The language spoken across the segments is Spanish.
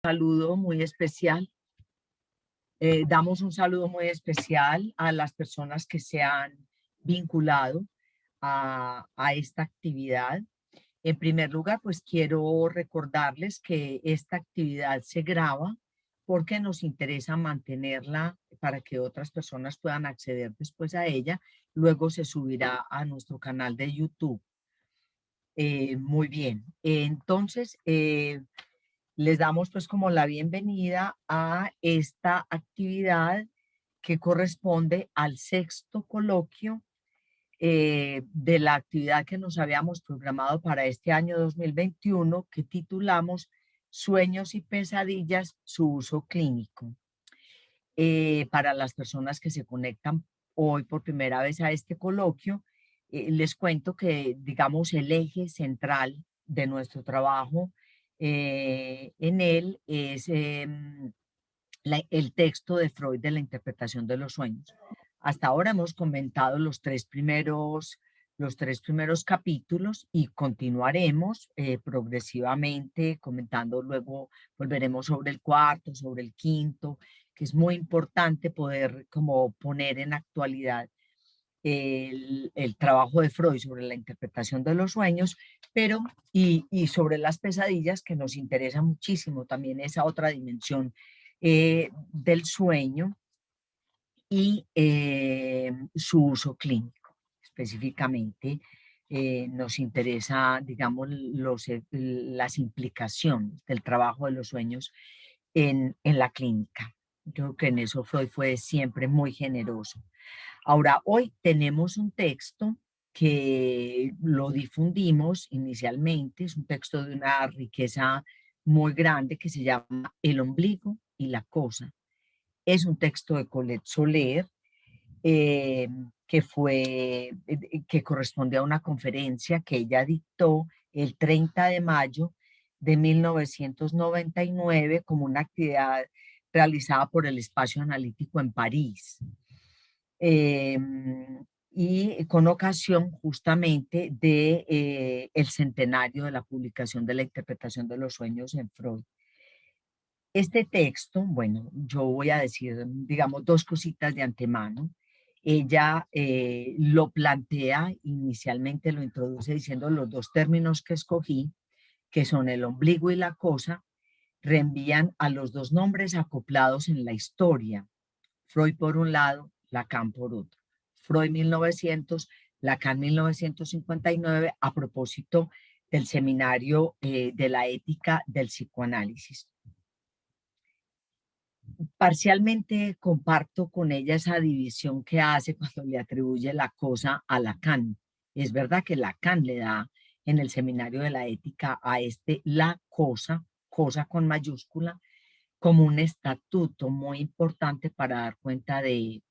Saludo muy especial. Damos un saludo muy especial a las personas que se han vinculado a esta actividad. En primer lugar, pues quiero recordarles que esta actividad se graba porque nos interesa mantenerla para que otras personas puedan acceder después a ella. Luego se subirá a nuestro canal de YouTube. Muy bien. Entonces, les damos pues como la bienvenida a esta actividad que corresponde al sexto coloquio de la actividad que nos habíamos programado para este año 2021, que titulamos Sueños y pesadillas, su uso clínico. Para las personas que se conectan hoy por primera vez a este coloquio, les cuento que, digamos, el eje central de nuestro trabajo en él es el texto de Freud de la interpretación de los sueños. Hasta ahora hemos comentado los tres primeros capítulos y continuaremos progresivamente comentando, luego volveremos sobre el cuarto, sobre el quinto, que es muy importante poder como poner en actualidad el trabajo de Freud sobre la interpretación de los sueños, pero y sobre las pesadillas, que nos interesa muchísimo también esa otra dimensión del sueño y su uso clínico. Específicamente nos interesa, digamos, las implicaciones del trabajo de los sueños en la clínica. Yo creo que en eso Freud fue siempre muy generoso. Ahora, hoy tenemos un texto que lo difundimos inicialmente, es un texto de una riqueza muy grande que se llama El ombligo y la cosa. Es un texto de Colette Soler eh, que corresponde a una conferencia que ella dictó el 30 de mayo de 1999 como una actividad realizada por el Espacio Analítico en París. eh, y con ocasión justamente de el centenario de la publicación de la interpretación de los sueños en Freud. Este texto, bueno, yo voy a decir, digamos, dos cositas de antemano. Ella lo plantea, inicialmente lo introduce diciendo los dos términos que escogí, que son el ombligo y la cosa, reenvían a los dos nombres acoplados en la historia. Freud por un lado, Lacan por otro. Freud 1900, Lacan 1959, a propósito del seminario de la ética del psicoanálisis. Parcialmente comparto con ella esa división que hace cuando le atribuye la cosa a Lacan. Es verdad que Lacan le da en el seminario de la ética a la cosa, cosa con mayúscula, como un estatuto muy importante para dar cuenta de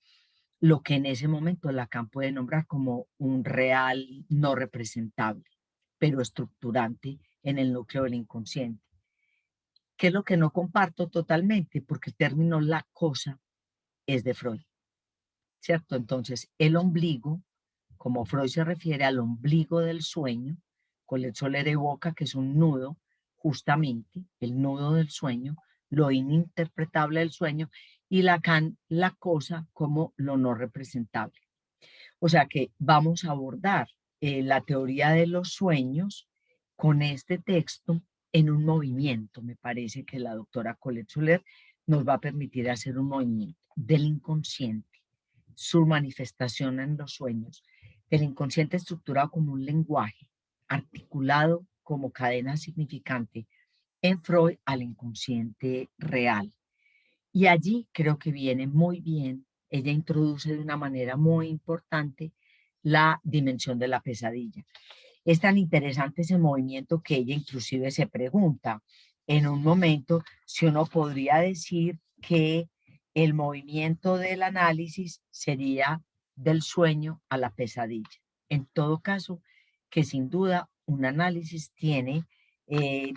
lo que en ese momento Lacan puede nombrar como un real no representable, pero estructurante en el núcleo del inconsciente. ¿Qué es lo que no comparto totalmente? Porque el término la cosa es de Freud, ¿cierto? Entonces, el ombligo, como Freud se refiere al ombligo del sueño, Colette Soler evoca que es un nudo, justamente, el nudo del sueño, lo ininterpretable del sueño, y Lacan la cosa como lo no representable. O sea que vamos a abordar la teoría de los sueños con este texto en un movimiento. Me parece que la doctora Colette Soler nos va a permitir hacer un movimiento del inconsciente, su manifestación en los sueños, del inconsciente estructurado como un lenguaje, articulado como cadena significante en Freud al inconsciente real. Y allí creo que viene muy bien, ella introduce de una manera muy importante la dimensión de la pesadilla. Es tan interesante ese movimiento que ella inclusive se pregunta en un momento si uno podría decir que el movimiento del análisis sería del sueño a la pesadilla. En todo caso, que sin duda un análisis tiene,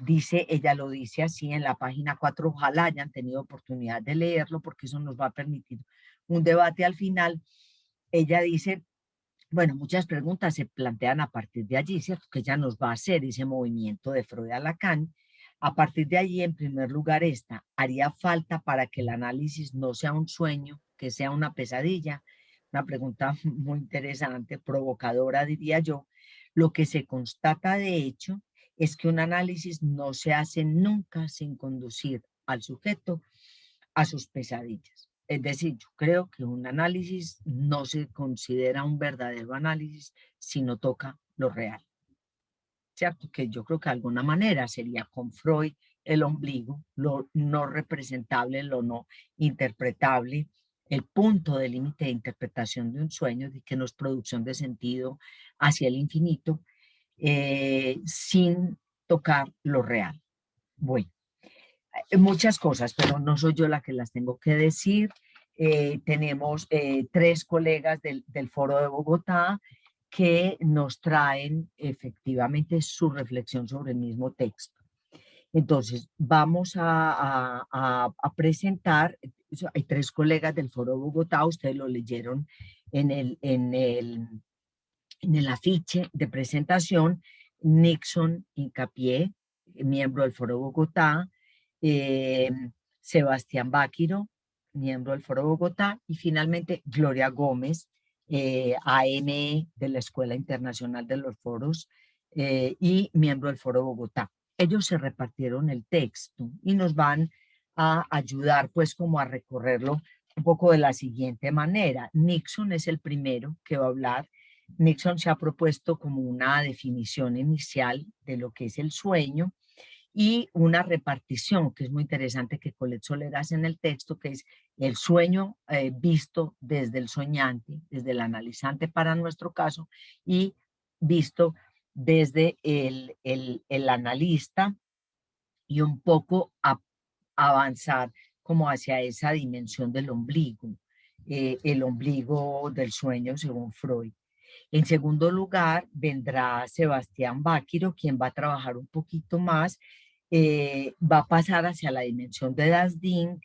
dice, ella lo dice así en la página 4, ojalá hayan tenido oportunidad de leerlo porque eso nos va a permitir un debate al final. Ella dice, bueno, muchas preguntas se plantean a partir de allí, ¿cierto? Que ella nos va a hacer ese movimiento de Freud a Lacan, A partir de allí, en primer lugar, haría falta para que el análisis no sea un sueño, que sea una pesadilla. Una pregunta muy interesante, provocadora, diría yo. Lo que se constata de hecho es que un análisis no se hace nunca sin conducir al sujeto a sus pesadillas. Es decir, yo creo que un análisis no se considera un verdadero análisis si no toca lo real. ¿Cierto? Que yo creo que de alguna manera sería con Freud el ombligo, lo no representable, lo no interpretable, el punto de límite de interpretación de un sueño, de que no es producción de sentido hacia el infinito, sin tocar lo real. Bueno, muchas cosas, pero no soy yo la que las tengo que decir. Tenemos tres colegas del Foro de Bogotá que nos traen efectivamente su reflexión sobre el mismo texto. Entonces, vamos a presentar, hay tres colegas del Foro de Bogotá, ustedes lo leyeron en el afiche de presentación. Nixon Hincapié, miembro del Foro de Bogotá, eh, Sebastián Báquiro, miembro del Foro de Bogotá, y finalmente Gloria Gómez, AME de la Escuela Internacional de los Foros y miembro del Foro de Bogotá. Ellos se repartieron el texto y nos van a ayudar pues como a recorrerlo un poco de la siguiente manera. Nixon es el primero que va a hablar. Nixon se ha propuesto como una definición inicial de lo que es el sueño y una repartición que es muy interesante que Colette Soler hace en el texto, que es el sueño visto desde el soñante, desde el analizante para nuestro caso, y visto desde el analista, y un poco avanzar como hacia esa dimensión del ombligo, el ombligo del sueño según Freud. En segundo lugar, vendrá Sebastián Báquiro, quien va a trabajar un poquito más, va a pasar hacia la dimensión de Das Ding,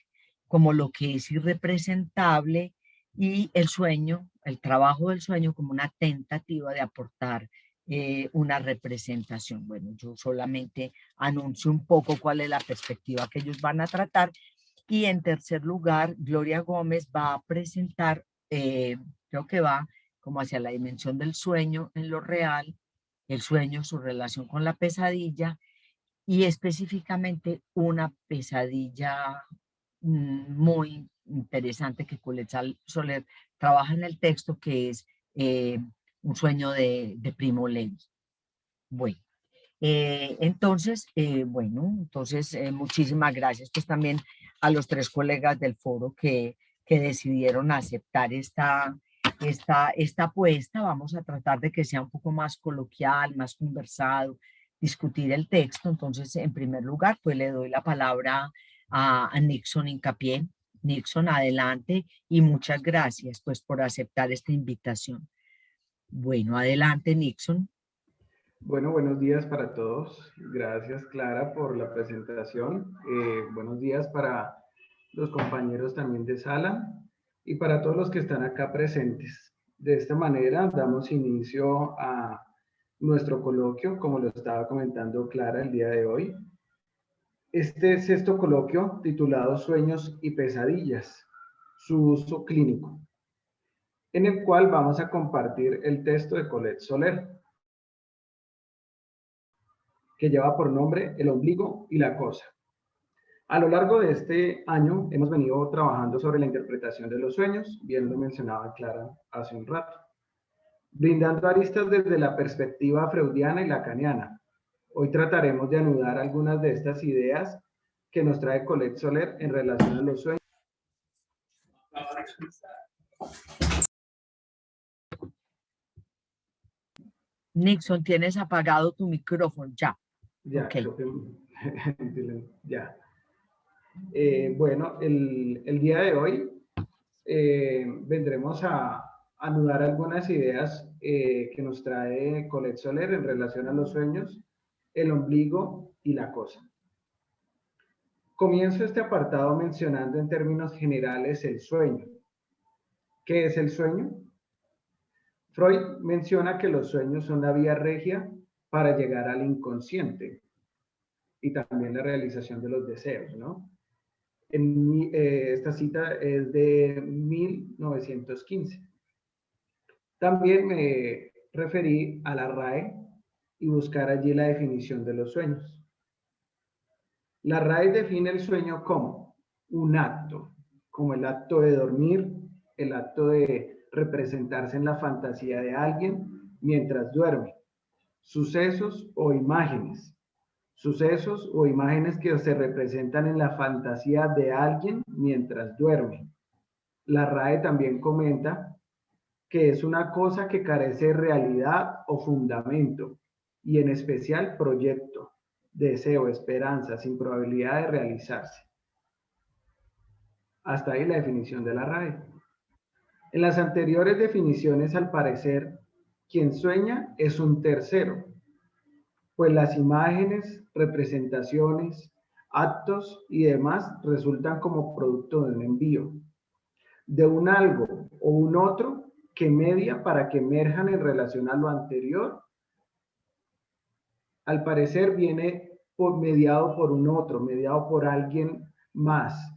como lo que es irrepresentable, y el sueño, el trabajo del sueño como una tentativa de aportar una representación. Bueno, yo solamente anuncio un poco cuál es la perspectiva que ellos van a tratar. Y en tercer lugar, Gloria Gómez va a presentar, creo que va como hacia la dimensión del sueño en lo real, el sueño, su relación con la pesadilla y específicamente una pesadilla muy interesante que Colette Soler trabaja en el texto, que es un sueño de Primo Levi. Bueno, entonces, muchísimas gracias pues también a los tres colegas del foro que decidieron aceptar esta apuesta. Vamos a tratar de que sea un poco más coloquial, más conversado, discutir el texto. Entonces, en primer lugar, pues le doy la palabra a Nixon Hincapié. Nixon, adelante y muchas gracias pues por aceptar esta invitación. Bueno, adelante Nixon. Bueno, buenos días para todos. Gracias, Clara, por la presentación. Buenos días para los compañeros también de sala y para todos los que están acá presentes. De esta manera damos inicio a nuestro coloquio, como lo estaba comentando Clara el día de hoy. Este sexto coloquio, titulado Sueños y Pesadillas, su uso clínico, en el cual vamos a compartir el texto de Colette Soler, que lleva por nombre El ombligo y la cosa. A lo largo de este año hemos venido trabajando sobre la interpretación de los sueños, bien lo mencionaba Clara hace un rato, brindando aristas desde la perspectiva freudiana y lacaniana. Hoy trataremos de anudar algunas de estas ideas que nos trae Colette Soler en relación a los sueños. Nixon, tienes apagado tu micrófono ya. Ya, Okay. creo que ya. Bueno, el día de hoy vendremos a anudar algunas ideas que nos trae Colette Soler en relación a los sueños, el ombligo y la cosa. Comienzo este apartado mencionando en términos generales el sueño. ¿Qué es el sueño? Freud menciona que los sueños son la vía regia para llegar al inconsciente. y también la realización de los deseos, ¿no? Esta cita es de 1915. También me referí a la RAE y buscar allí la definición de los sueños. La RAE define el sueño como un acto, como el acto de dormir, el acto de representarse en la fantasía de alguien mientras duerme, sucesos o imágenes que se representan en la fantasía de alguien mientras duerme. La RAE también comenta que es una cosa que carece de realidad o fundamento, y en especial proyecto, deseo, esperanza, sin probabilidad de realizarse. Hasta ahí la definición de la RAE. En las anteriores definiciones, al parecer, quien sueña es un tercero, pues las imágenes, representaciones, actos y demás resultan como producto de un envío, de un algo o un otro que media para que emerjan en relación a lo anterior. Al parecer viene mediado por un otro, mediado por alguien más.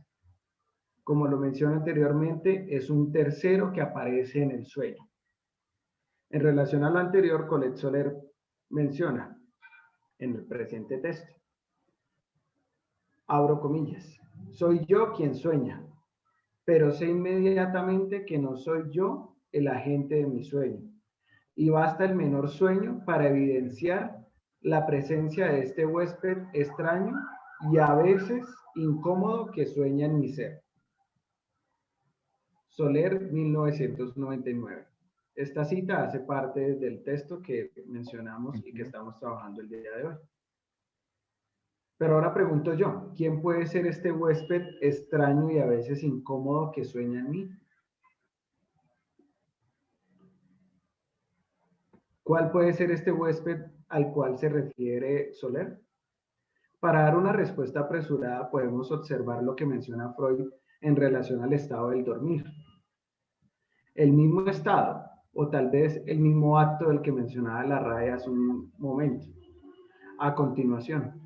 Como lo mencioné anteriormente, es un tercero que aparece en el sueño. En relación a lo anterior, Colette Soler menciona en el presente texto, abro comillas, soy yo quien sueña, pero sé inmediatamente que no soy yo el agente de mi sueño, y basta el menor sueño para evidenciar la presencia de este huésped extraño y a veces incómodo que sueña en mi ser. Soler, 1999. Esta cita hace parte del texto que mencionamos y que estamos trabajando el día de hoy. Pero ahora pregunto yo, ¿quién puede ser este huésped extraño y a veces incómodo que sueña en mí? ¿Cuál puede ser este huésped al cual se refiere Soler? Para dar una respuesta apresurada podemos observar lo que menciona Freud en relación al estado del dormir. El mismo estado, o tal vez el mismo acto del que mencionaba la RAE hace un momento. A continuación,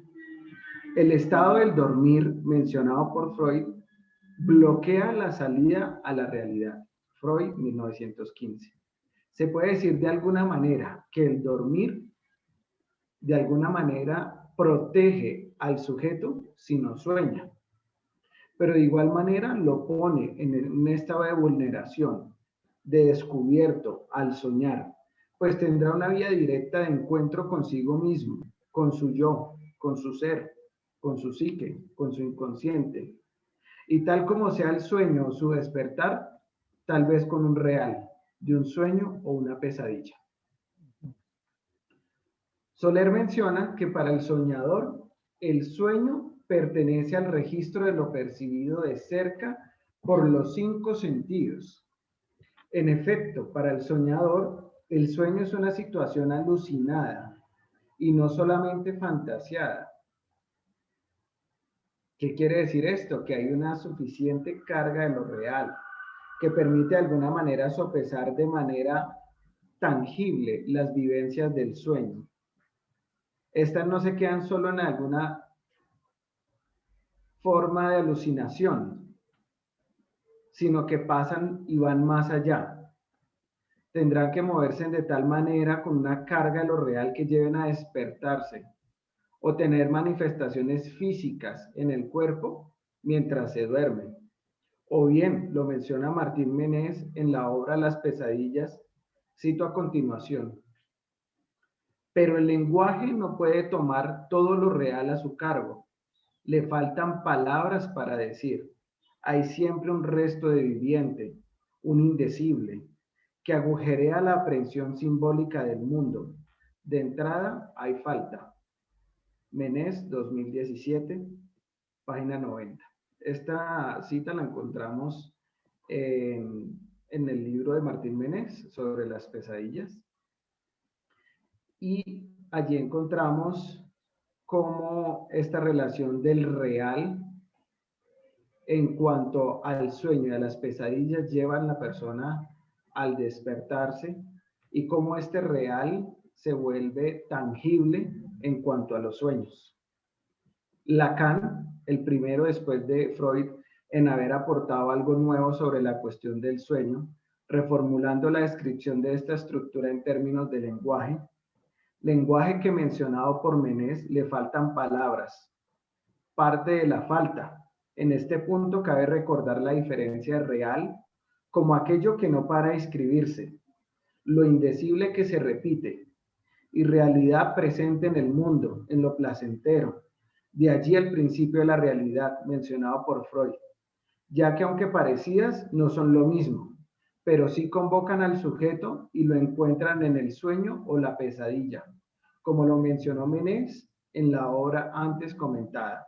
el estado del dormir mencionado por Freud bloquea la salida a la realidad. Freud, 1915. Se puede decir de alguna manera que el dormir de alguna manera protege al sujeto si no sueña, pero de igual manera lo pone en un estado de vulneración, de descubierto al soñar, pues tendrá una vía directa de encuentro consigo mismo, con su yo, con su ser, con su psique, con su inconsciente. Y tal como sea el sueño o su despertar, tal vez con un real, de un sueño o una pesadilla. Soler menciona que para el soñador, el sueño pertenece al registro de lo percibido de cerca por los 5 sentidos. En efecto, para el soñador, el sueño es una situación alucinada y no solamente fantasiada. ¿Qué quiere decir esto? Que hay una suficiente carga de lo real, que permite de alguna manera sopesar de manera tangible las vivencias del sueño. Estas no se quedan solo en alguna forma de alucinación, sino que pasan y van más allá. Tendrán que moverse de tal manera con una carga de lo real que lleven a despertarse o tener manifestaciones físicas en el cuerpo mientras se duermen. O bien, lo menciona Martín Menés en la obra Las pesadillas, cito a continuación. Pero el lenguaje no puede tomar todo lo real a su cargo. Le faltan palabras para decir. Hay siempre un resto de viviente, un indecible, que agujerea la aprehensión simbólica del mundo. De entrada, hay falta. Menés, 2017, página 90. Esta cita la encontramos en el libro de Martín Menés sobre las pesadillas. Y allí encontramos cómo esta relación del real en cuanto al sueño y a las pesadillas llevan a la persona al despertarse y cómo este real se vuelve tangible en cuanto a los sueños. Lacan, el primero después de Freud en haber aportado algo nuevo sobre la cuestión del sueño, reformulando la descripción de esta estructura en términos de lenguaje que mencionado por Menés le faltan palabras, parte de la falta. En este punto cabe recordar la diferencia real como aquello que no para de escribirse, lo indecible que se repite, y realidad presente en el mundo, en lo placentero. De allí el principio de la realidad mencionado por Freud, ya que aunque parecidas, no son lo mismo, pero sí convocan al sujeto y lo encuentran en el sueño o la pesadilla, como lo mencionó Menés en la obra antes comentada.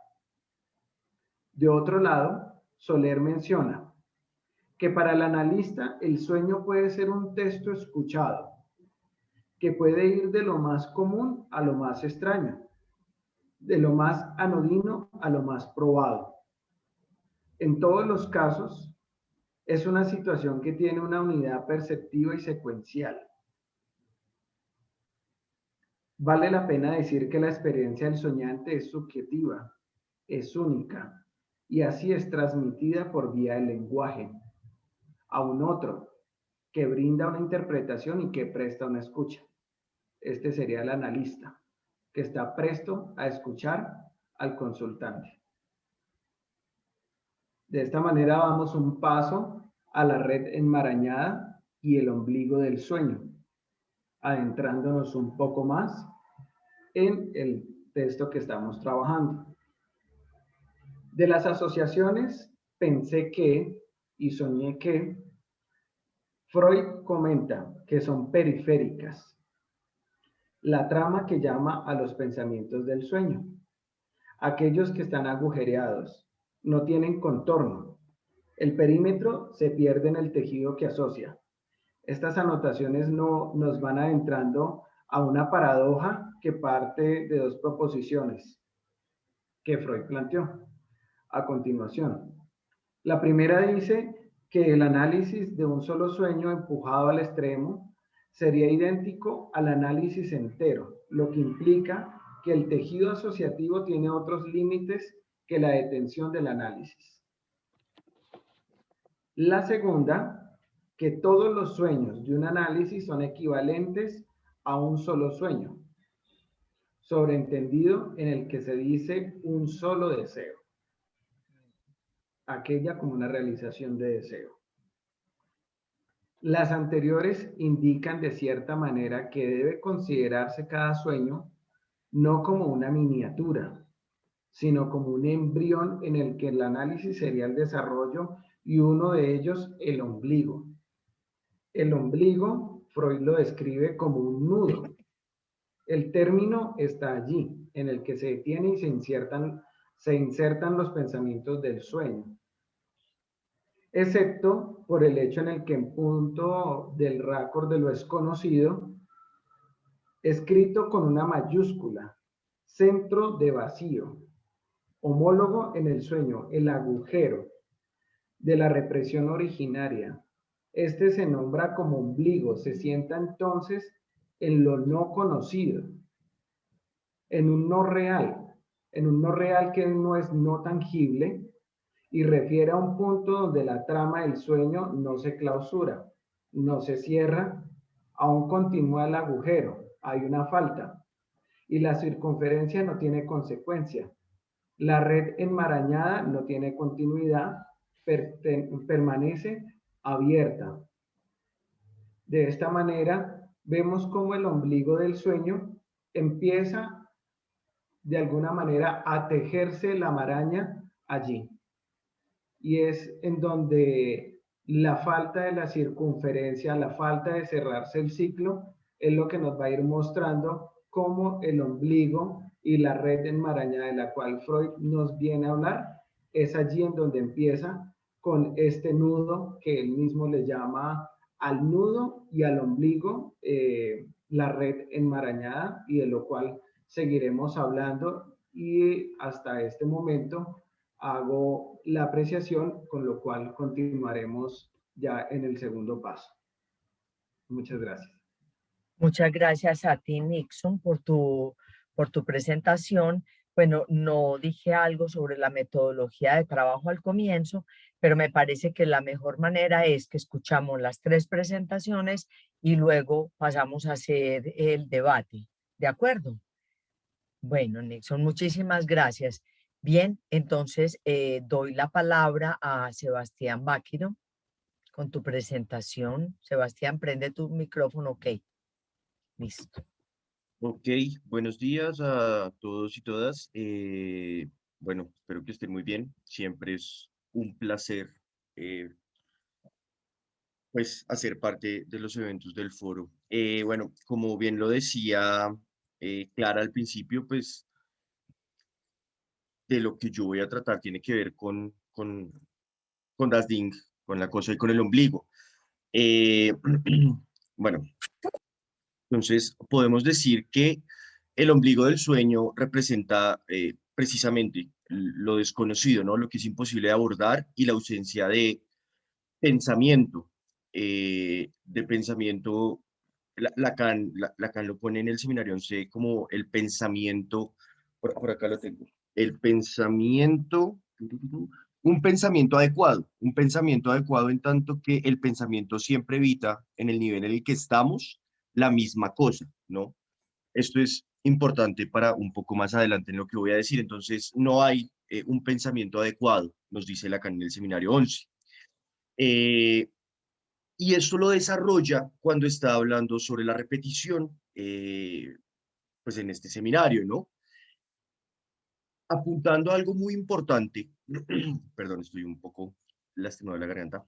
De otro lado, Soler menciona que para el analista el sueño puede ser un texto escuchado, que puede ir de lo más común a lo más extraño, de lo más anodino a lo más probado. En todos los casos, es una situación que tiene una unidad perceptiva y secuencial. Vale la pena decir que la experiencia del soñante es subjetiva, es única, y así es transmitida por vía del lenguaje a un otro, que brinda una interpretación y que presta una escucha. Este sería el analista, que está presto a escuchar al consultante. De esta manera vamos un paso a la red enmarañada y el ombligo del sueño, adentrándonos un poco más en el texto que estamos trabajando. De las asociaciones, pensé que y soñé que, Freud comenta que son periféricas, la trama que llama a los pensamientos del sueño, aquellos que están agujereados, no tienen contorno, el perímetro se pierde en el tejido que asocia. Estas anotaciones nos van adentrando a una paradoja que parte de dos proposiciones que Freud planteó a continuación. La primera dice que el análisis de un solo sueño empujado al extremo sería idéntico al análisis entero, lo que implica que el tejido asociativo tiene otros límites que la detención del análisis. La segunda, que todos los sueños de un análisis son equivalentes a un solo sueño, sobreentendido en el que se dice un solo deseo, aquella como una realización de deseo. Las anteriores indican de cierta manera que debe considerarse cada sueño no como una miniatura, sino como un embrión en el que el análisis sería el desarrollo y uno de ellos el ombligo. El ombligo, Freud lo describe como un nudo. El término está allí, en el que se detiene y se insertan los pensamientos del sueño, excepto por el hecho en el que en punto del récord de lo desconocido, escrito con una mayúscula, centro de vacío, homólogo en el sueño, el agujero de la represión originaria. Este se nombra como ombligo, se sienta entonces en lo no conocido, en un no real que no es no tangible y refiere a un punto donde la trama del sueño no se clausura, no se cierra, aún continúa el agujero, hay una falta y la circunferencia no tiene consecuencia. La red enmarañada no tiene continuidad, permanece abierta. De esta manera, vemos cómo el ombligo del sueño empieza de alguna manera a tejerse la maraña allí. Y es en donde la falta de la circunferencia, la falta de cerrarse el ciclo, es lo que nos va a ir mostrando cómo el ombligo y la red enmarañada de la cual Freud nos viene a hablar, es allí en donde empieza con este nudo que él mismo le llama al nudo y al ombligo, la red enmarañada, y de lo cual seguiremos hablando, y hasta este momento hago la apreciación, con lo cual continuaremos ya en el segundo paso. Muchas gracias. Muchas gracias a ti, Nixon, por tu presentación. Bueno, no dije algo sobre la metodología de trabajo al comienzo, pero me parece que la mejor manera es que escuchamos las tres presentaciones y luego pasamos a hacer el debate. ¿De acuerdo? Bueno, Nixon, muchísimas gracias. Bien, entonces doy la palabra a Sebastián Báquiro con tu presentación. Sebastián, prende tu micrófono. Ok, listo. Ok, buenos días a todos y todas. Bueno, espero que estén muy bien. Siempre es un placer, eh, pues, hacer parte de los eventos del foro. Bueno, como bien lo decía Clara al principio, pues, de lo que yo voy a tratar tiene que ver con Das Ding, con la cosa y con el ombligo. Eh, bueno, entonces podemos decir que el ombligo del sueño representa precisamente lo desconocido, ¿no? Lo que es imposible de abordar y la ausencia pensamiento, de pensamiento. Lacan lo pone en el seminario 11 como el pensamiento, por acá lo tengo, el pensamiento, un pensamiento adecuado en tanto que el pensamiento siempre evita en el nivel en el que estamos la misma cosa, ¿no? Esto es importante para un poco más adelante en lo que voy a decir. Entonces, no hay un pensamiento adecuado, nos dice Lacan en el seminario 11. Eh, y esto lo desarrolla cuando está hablando sobre la repetición, pues en este seminario, ¿no? Apuntando a algo muy importante, perdón, estoy un poco lastimado de la garganta,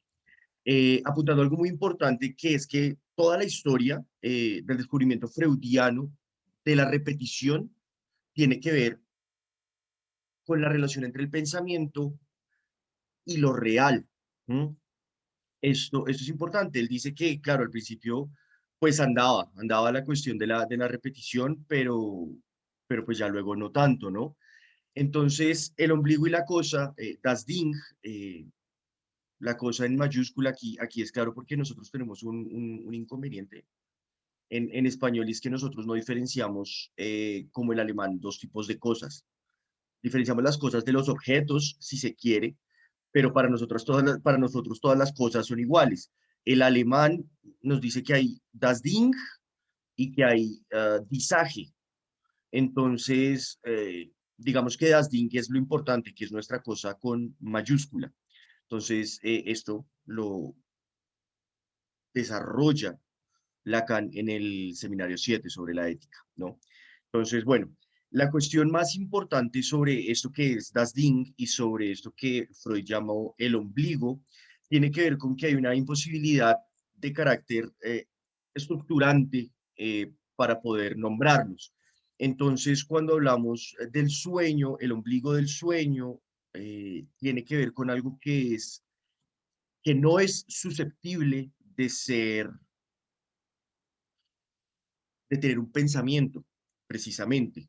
apuntando a algo muy importante, que es que toda la historia del descubrimiento freudiano de la repetición tiene que ver con la relación entre el pensamiento y lo real. ¿M? Esto es importante. Él dice que, claro, al principio, pues andaba la cuestión de la repetición, pero pues ya luego no tanto, ¿no? Entonces, el ombligo y la cosa, das Ding, la cosa en mayúscula aquí es claro porque nosotros tenemos un inconveniente en español, y es que nosotros no diferenciamos, como el alemán, dos tipos de cosas. Diferenciamos las cosas de los objetos, si se quiere, pero para nosotros todas las cosas son iguales. El alemán nos dice que hay das Ding y que hay die Sache. Entonces, digamos que das Ding es lo importante, que es nuestra cosa con mayúscula. Entonces, esto lo desarrolla Lacan en el seminario 7 sobre la ética, ¿no? Entonces, bueno, la cuestión más importante sobre esto que es Das Ding y sobre esto que Freud llamó el ombligo, tiene que ver con que hay una imposibilidad de carácter estructurante, para poder nombrarlos. Entonces, cuando hablamos del sueño, el ombligo del sueño, tiene que ver con algo que no es susceptible de tener un pensamiento, precisamente,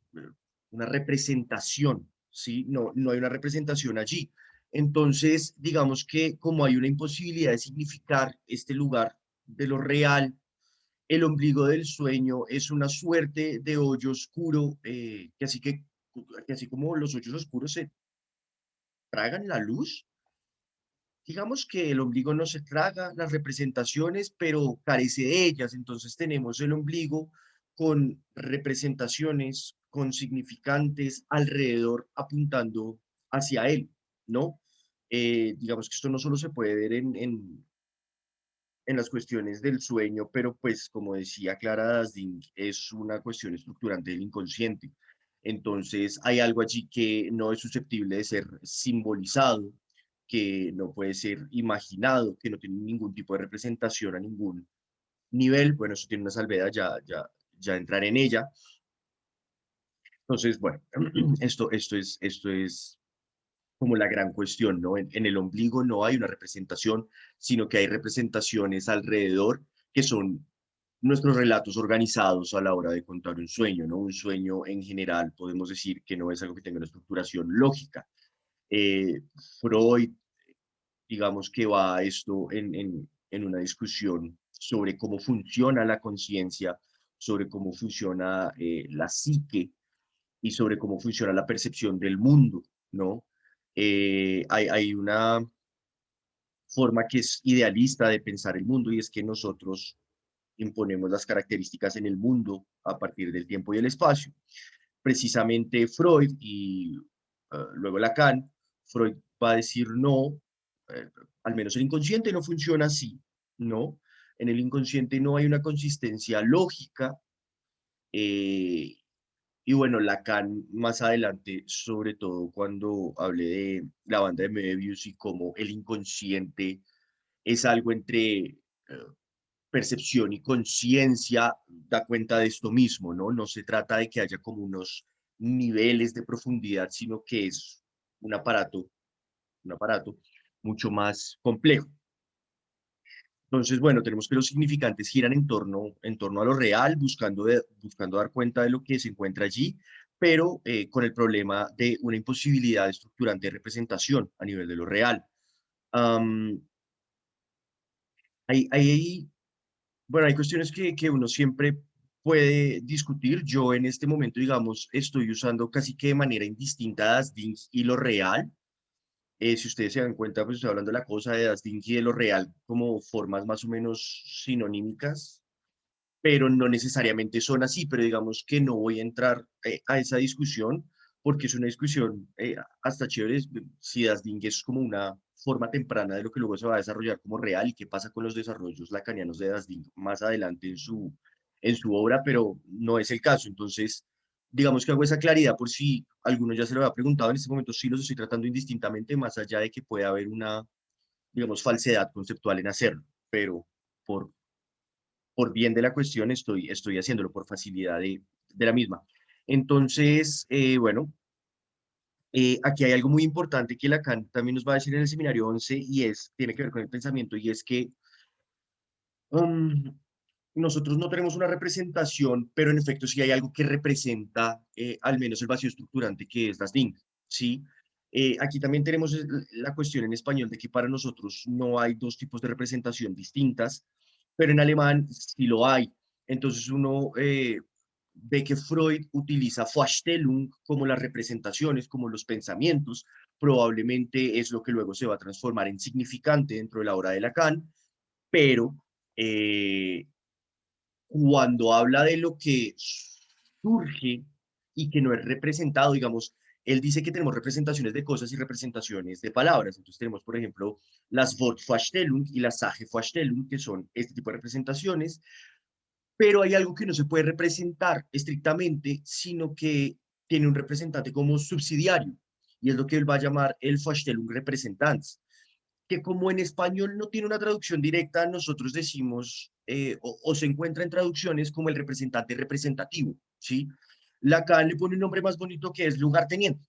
una representación, ¿sí? No hay una representación allí. Entonces, digamos que como hay una imposibilidad de significar este lugar de lo real, el ombligo del sueño es una suerte de hoyo oscuro, que así como los hoyos oscuros se tragan la luz, digamos que el ombligo no se traga las representaciones, pero carece de ellas. Entonces tenemos el ombligo con representaciones, con significantes alrededor apuntando hacia él, ¿no? Digamos que esto no solo se puede ver en las cuestiones del sueño, pero pues como decía Clara Dasding, es una cuestión estructurante del inconsciente. Entonces hay algo allí que no es susceptible de ser simbolizado, que no puede ser imaginado, que no tiene ningún tipo de representación a ningún nivel. Bueno, eso tiene una salvedad, ya entrar en ella. Entonces, bueno, esto es como la gran cuestión, ¿no? En el ombligo no hay una representación, sino que hay representaciones alrededor que son nuestros relatos organizados a la hora de contar un sueño, ¿no? Un sueño en general podemos decir que no es algo que tenga una estructuración lógica. Eh, Freud, digamos que va a esto en una discusión sobre cómo funciona la conciencia, sobre cómo funciona la psique, y sobre cómo funciona la percepción del mundo, ¿no? Hay una forma que es idealista de pensar el mundo y es que nosotros imponemos las características en el mundo a partir del tiempo y el espacio. Precisamente Freud y luego Lacan, Freud va a decir no, eh, al menos el inconsciente no funciona así, ¿no? En el inconsciente no hay una consistencia lógica. eh, y bueno, Lacan más adelante, sobre todo cuando hablé de la banda de Möbius y cómo el inconsciente es algo entre percepción y conciencia, da cuenta de esto mismo, ¿no? No se trata de que haya como unos niveles de profundidad, sino que es un aparato, un aparato mucho más complejo. Entonces, bueno, tenemos que los significantes giran en torno a lo real, buscando dar cuenta de lo que se encuentra allí, pero con el problema de una imposibilidad estructurante de representación a nivel de lo real. Am, hay Bueno, hay cuestiones que uno siempre puede discutir. Yo en este momento, digamos, estoy usando casi que de manera indistinta Das Ding y lo real. Si ustedes se dan cuenta, pues estoy hablando de la cosa de Das Ding y de lo real como formas más o menos sinonímicas, pero no necesariamente son así, pero digamos que no voy a entrar a esa discusión porque es una discusión hasta chévere si Das Ding es como una forma temprana de lo que luego se va a desarrollar como real y qué pasa con los desarrollos lacanianos de Das Ding más adelante en su obra, pero no es el caso. Entonces, digamos que hago esa claridad por si alguno ya se lo había preguntado, en este momento sí los estoy tratando indistintamente, más allá de que pueda haber una, digamos, falsedad conceptual en hacerlo, pero por bien de la cuestión estoy haciéndolo por facilidad de la misma. Entonces, bueno, aquí hay algo muy importante que Lacan también nos va a decir en el seminario 11 y tiene que ver con el pensamiento y es que um, nosotros no tenemos una representación, pero en efecto sí hay algo que representa al menos el vacío estructurante que es das Ding, ¿sí? Aquí también tenemos la cuestión en español de que para nosotros no hay dos tipos de representación distintas, pero en alemán sí lo hay. Entonces uno ve que Freud utiliza Vorstellung como las representaciones, como los pensamientos, probablemente es lo que luego se va a transformar en significante dentro de la obra de Lacan, pero eh, cuando habla de lo que surge y que no es representado, digamos, él dice que tenemos representaciones de cosas y representaciones de palabras. Entonces tenemos, por ejemplo, las Wortvorstellung y las Sagevorstellung, que son este tipo de representaciones, pero hay algo que no se puede representar estrictamente, sino que tiene un representante como subsidiario, y es lo que él va a llamar el Vorstellung Repräsentanz, que como en español no tiene una traducción directa, nosotros decimos, o se encuentra en traducciones como el representante representativo, ¿sí? Lacan le pone un nombre más bonito que es lugarteniente.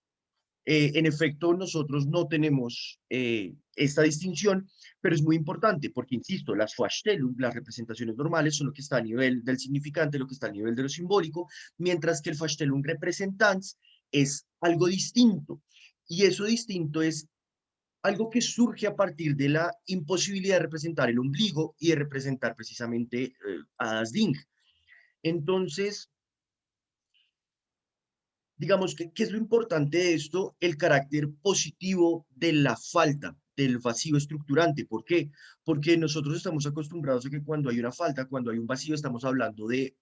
En efecto, nosotros no tenemos esta distinción, pero es muy importante porque, insisto, las Vorstellung, las representaciones normales, son lo que está a nivel del significante, lo que está a nivel de lo simbólico, mientras que el Vorstellung Repräsentanz es algo distinto. Y eso distinto es algo que surge a partir de la imposibilidad de representar el ombligo y de representar precisamente a Das Ding. Entonces, digamos que, ¿qué es lo importante de esto? El carácter positivo de la falta, del vacío estructurante. ¿Por qué? Porque nosotros estamos acostumbrados a que cuando hay una falta, cuando hay un vacío, estamos hablando de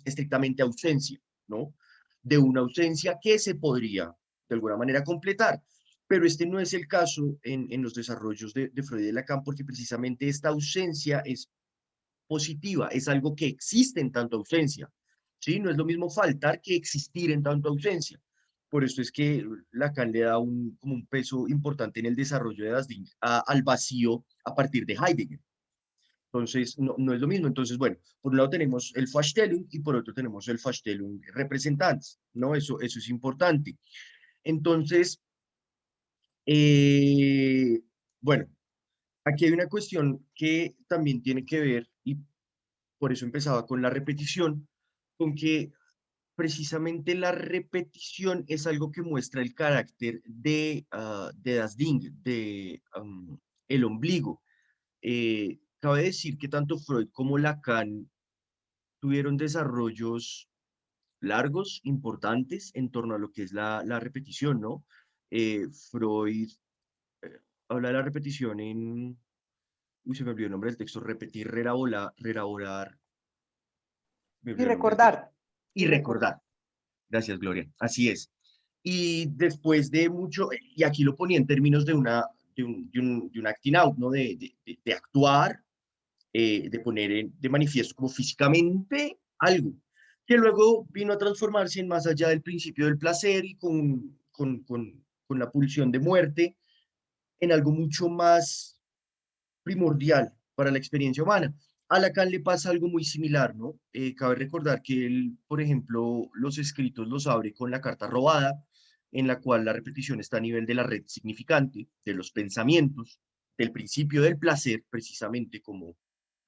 estrictamente ausencia, ¿no? De una ausencia que se podría de alguna manera completar. Pero este no es el caso en los desarrollos de Freud y de Lacan, porque precisamente esta ausencia es positiva, es algo que existe en tanto ausencia, ¿sí? No es lo mismo faltar que existir en tanto ausencia. Por eso es que Lacan le da como un peso importante en el desarrollo de Das Ding al vacío a partir de Heidegger. Entonces, no es lo mismo. Entonces, bueno, por un lado tenemos el Vorstellung y por otro tenemos el Vorstellung Repräsentanz, ¿no? Eso es importante. Entonces, eh, bueno, aquí hay una cuestión que también tiene que ver, y por eso empezaba con la repetición, con que precisamente la repetición es algo que muestra el carácter de Das Ding, el ombligo. Cabe decir que tanto Freud como Lacan tuvieron desarrollos largos, importantes en torno a lo que es la repetición, ¿no? Freud habla de la repetición en, uy, se me olvidó el nombre del texto, repetir, reelaborar, me Y olvidó el nombre del texto, recordar, y y recordar. recordar. Gracias, Gloria. Así es. Y después de mucho, y aquí lo ponía en términos de un acting out, ¿no? De actuar, de poner de manifiesto como físicamente algo, que luego vino a transformarse en más allá del principio del placer y con la pulsión de muerte, en algo mucho más primordial para la experiencia humana. A Lacan le pasa algo muy similar, ¿no? Cabe recordar que él, por ejemplo, los escritos los abre con la carta robada, en la cual la repetición está a nivel de la red significante, de los pensamientos, del principio del placer, precisamente como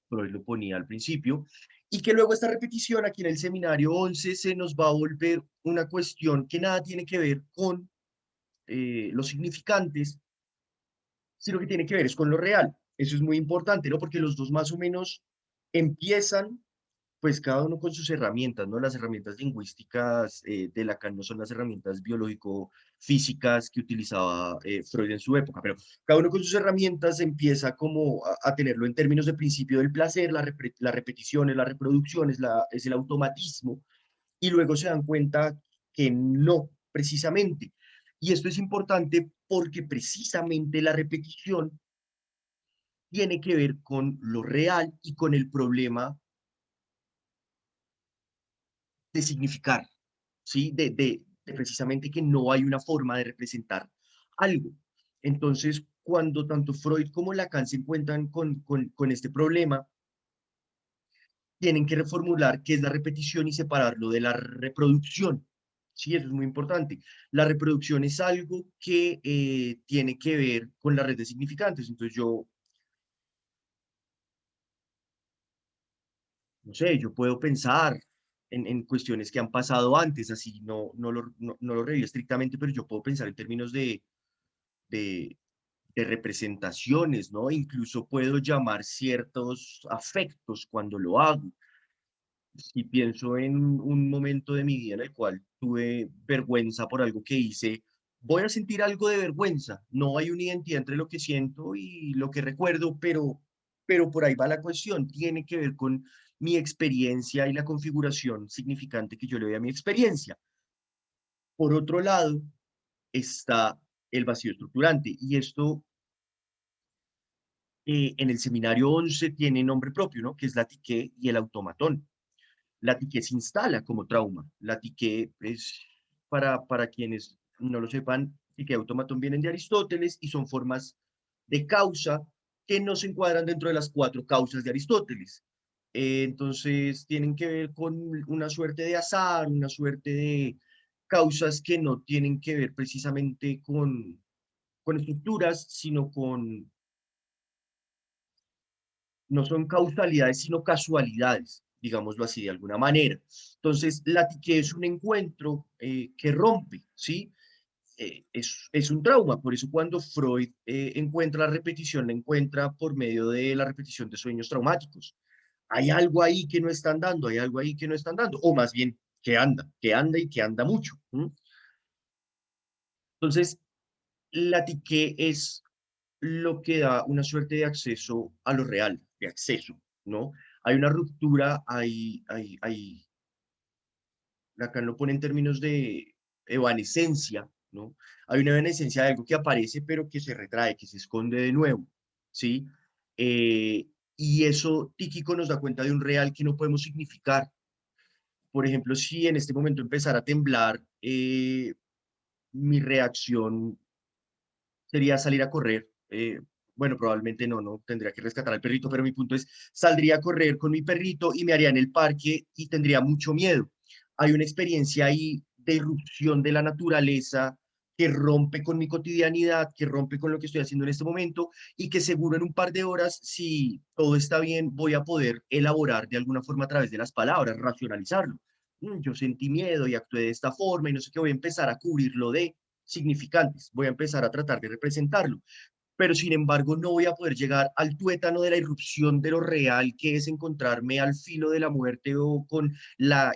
Freud lo ponía al principio, y que luego esta repetición aquí en el seminario 11 se nos va a volver una cuestión que nada tiene que ver con los significantes, sino que tiene que ver es con lo real. Eso es muy importante, ¿no? Porque los dos más o menos empiezan, pues cada uno con sus herramientas, ¿no? Las herramientas lingüísticas de Lacan no son las herramientas biológico-físicas que utilizaba Freud en su época, pero cada uno con sus herramientas empieza como a tenerlo en términos de principio del placer, la repetición, la reproducción, es el automatismo, y luego se dan cuenta que no, precisamente. Y esto es importante porque precisamente la repetición tiene que ver con lo real y con el problema de significar, ¿sí? De precisamente que no hay una forma de representar algo. Entonces, cuando tanto Freud como Lacan se encuentran con este problema, tienen que reformular qué es la repetición y separarlo de la reproducción. Sí, eso es muy importante. La reproducción es algo que tiene que ver con la red de significantes. Entonces yo, no sé, yo puedo pensar en cuestiones que han pasado antes, así no lo revivo estrictamente, pero yo puedo pensar en términos de, de representaciones, ¿no? Incluso puedo llamar ciertos afectos cuando lo hago. Si pienso en un momento de mi vida en el cual tuve vergüenza por algo que hice, voy a sentir algo de vergüenza. No hay una identidad entre lo que siento y lo que recuerdo, pero por ahí va la cuestión. Tiene que ver con mi experiencia y la configuración significante que yo le doy a mi experiencia. Por otro lado, está el vacío estructurante y esto en el seminario 11 tiene nombre propio, ¿no? Que es la psique y el automatón. La psique se instala como trauma. La psique es, para quienes no lo sepan, psique y automatón vienen de Aristóteles y son formas de causa que no se encuadran dentro de las cuatro causas de Aristóteles. Entonces, tienen que ver con una suerte de azar, una suerte de causas que no tienen que ver precisamente con estructuras, sino no son causalidades, sino casualidades, digámoslo así de alguna manera. Entonces, la psique es un encuentro que rompe, ¿sí? Es un trauma, por eso cuando Freud encuentra la repetición, la encuentra por medio de la repetición de sueños traumáticos. Hay algo ahí que no están dando, hay algo ahí que no están dando, o más bien que anda y que anda mucho. ¿M? Entonces, la psique es lo que da una suerte de acceso a lo real, de acceso, ¿no? Hay una ruptura, Lacan lo pone en términos de evanescencia, ¿no? Hay una evanescencia de algo que aparece, pero que se retrae, que se esconde de nuevo, ¿sí? Eh, y eso Tíquico nos da cuenta de un real que no podemos significar. Por ejemplo, si en este momento empezara a temblar, mi reacción sería salir a correr. Bueno, probablemente no tendría que rescatar al perrito, pero mi punto es, saldría a correr con mi perrito y me haría en el parque y tendría mucho miedo. Hay una experiencia ahí de irrupción de la naturaleza que rompe con mi cotidianidad, que rompe con lo que estoy haciendo en este momento y que seguro en un par de horas, si todo está bien, voy a poder elaborar de alguna forma a través de las palabras, racionalizarlo. Yo sentí miedo y actué de esta forma y no sé qué, voy a empezar a cubrirlo de significantes, voy a empezar a tratar de representarlo, pero sin embargo no voy a poder llegar al tuétano de la irrupción de lo real, que es encontrarme al filo de la muerte o con la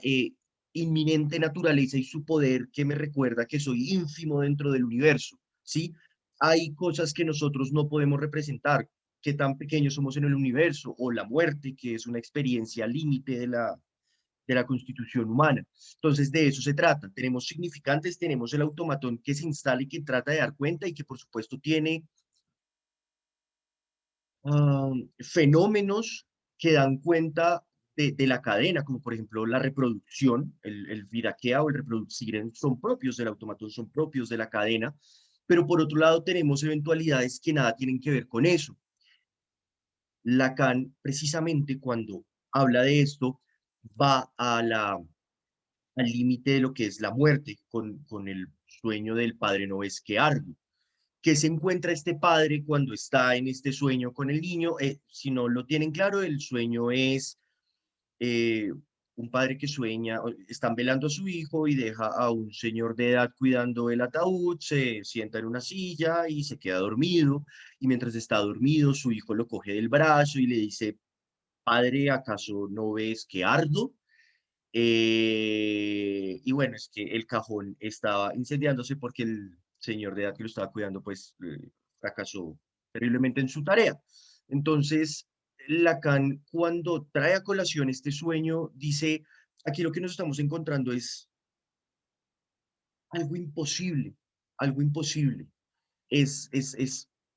inminente naturaleza y su poder que me recuerda que soy ínfimo dentro del universo, ¿sí? Hay cosas que nosotros no podemos representar, qué tan pequeños somos en el universo, o la muerte, que es una experiencia límite de la constitución humana. Entonces, de eso se trata. Tenemos significantes, tenemos el automatón que se instala y que trata de dar cuenta y que, por supuesto, tiene fenómenos que dan cuenta de la cadena, como por ejemplo la reproducción, el viraquea o el reproducir son propios del automatón, son propios de la cadena, pero por otro lado tenemos eventualidades que nada tienen que ver con eso. Lacan, precisamente cuando habla de esto, va al límite de lo que es la muerte, con el sueño del padre no es que arduo. ¿Qué se encuentra este padre cuando está en este sueño con el niño? Si no lo tienen claro, el sueño es eh, un padre que sueña, están velando a su hijo y deja a un señor de edad cuidando el ataúd, se sienta en una silla y se queda dormido, y mientras está dormido, su hijo lo coge del brazo y le dice, padre, ¿acaso no ves que ardo? Y bueno, es que el cajón estaba incendiándose porque el señor de edad que lo estaba cuidando, pues fracasó terriblemente en su tarea. Entonces, Lacan, cuando trae a colación este sueño, dice, aquí lo que nos estamos encontrando es algo imposible, algo imposible.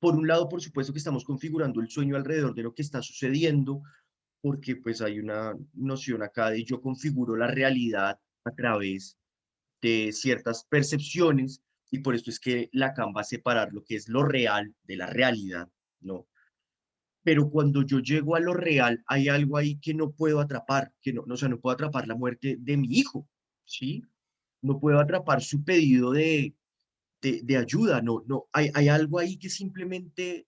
Por un lado, por supuesto que estamos configurando el sueño alrededor de lo que está sucediendo, porque pues hay una noción acá de yo configuro la realidad a través de ciertas percepciones y por esto es que Lacan va a separar lo que es lo real de la realidad, ¿no? Pero cuando yo llego a lo real, hay algo ahí que no puedo atrapar, que no, o sea, no puedo atrapar la muerte de mi hijo, ¿sí? No puedo atrapar su pedido de ayuda, no, no, hay algo ahí que simplemente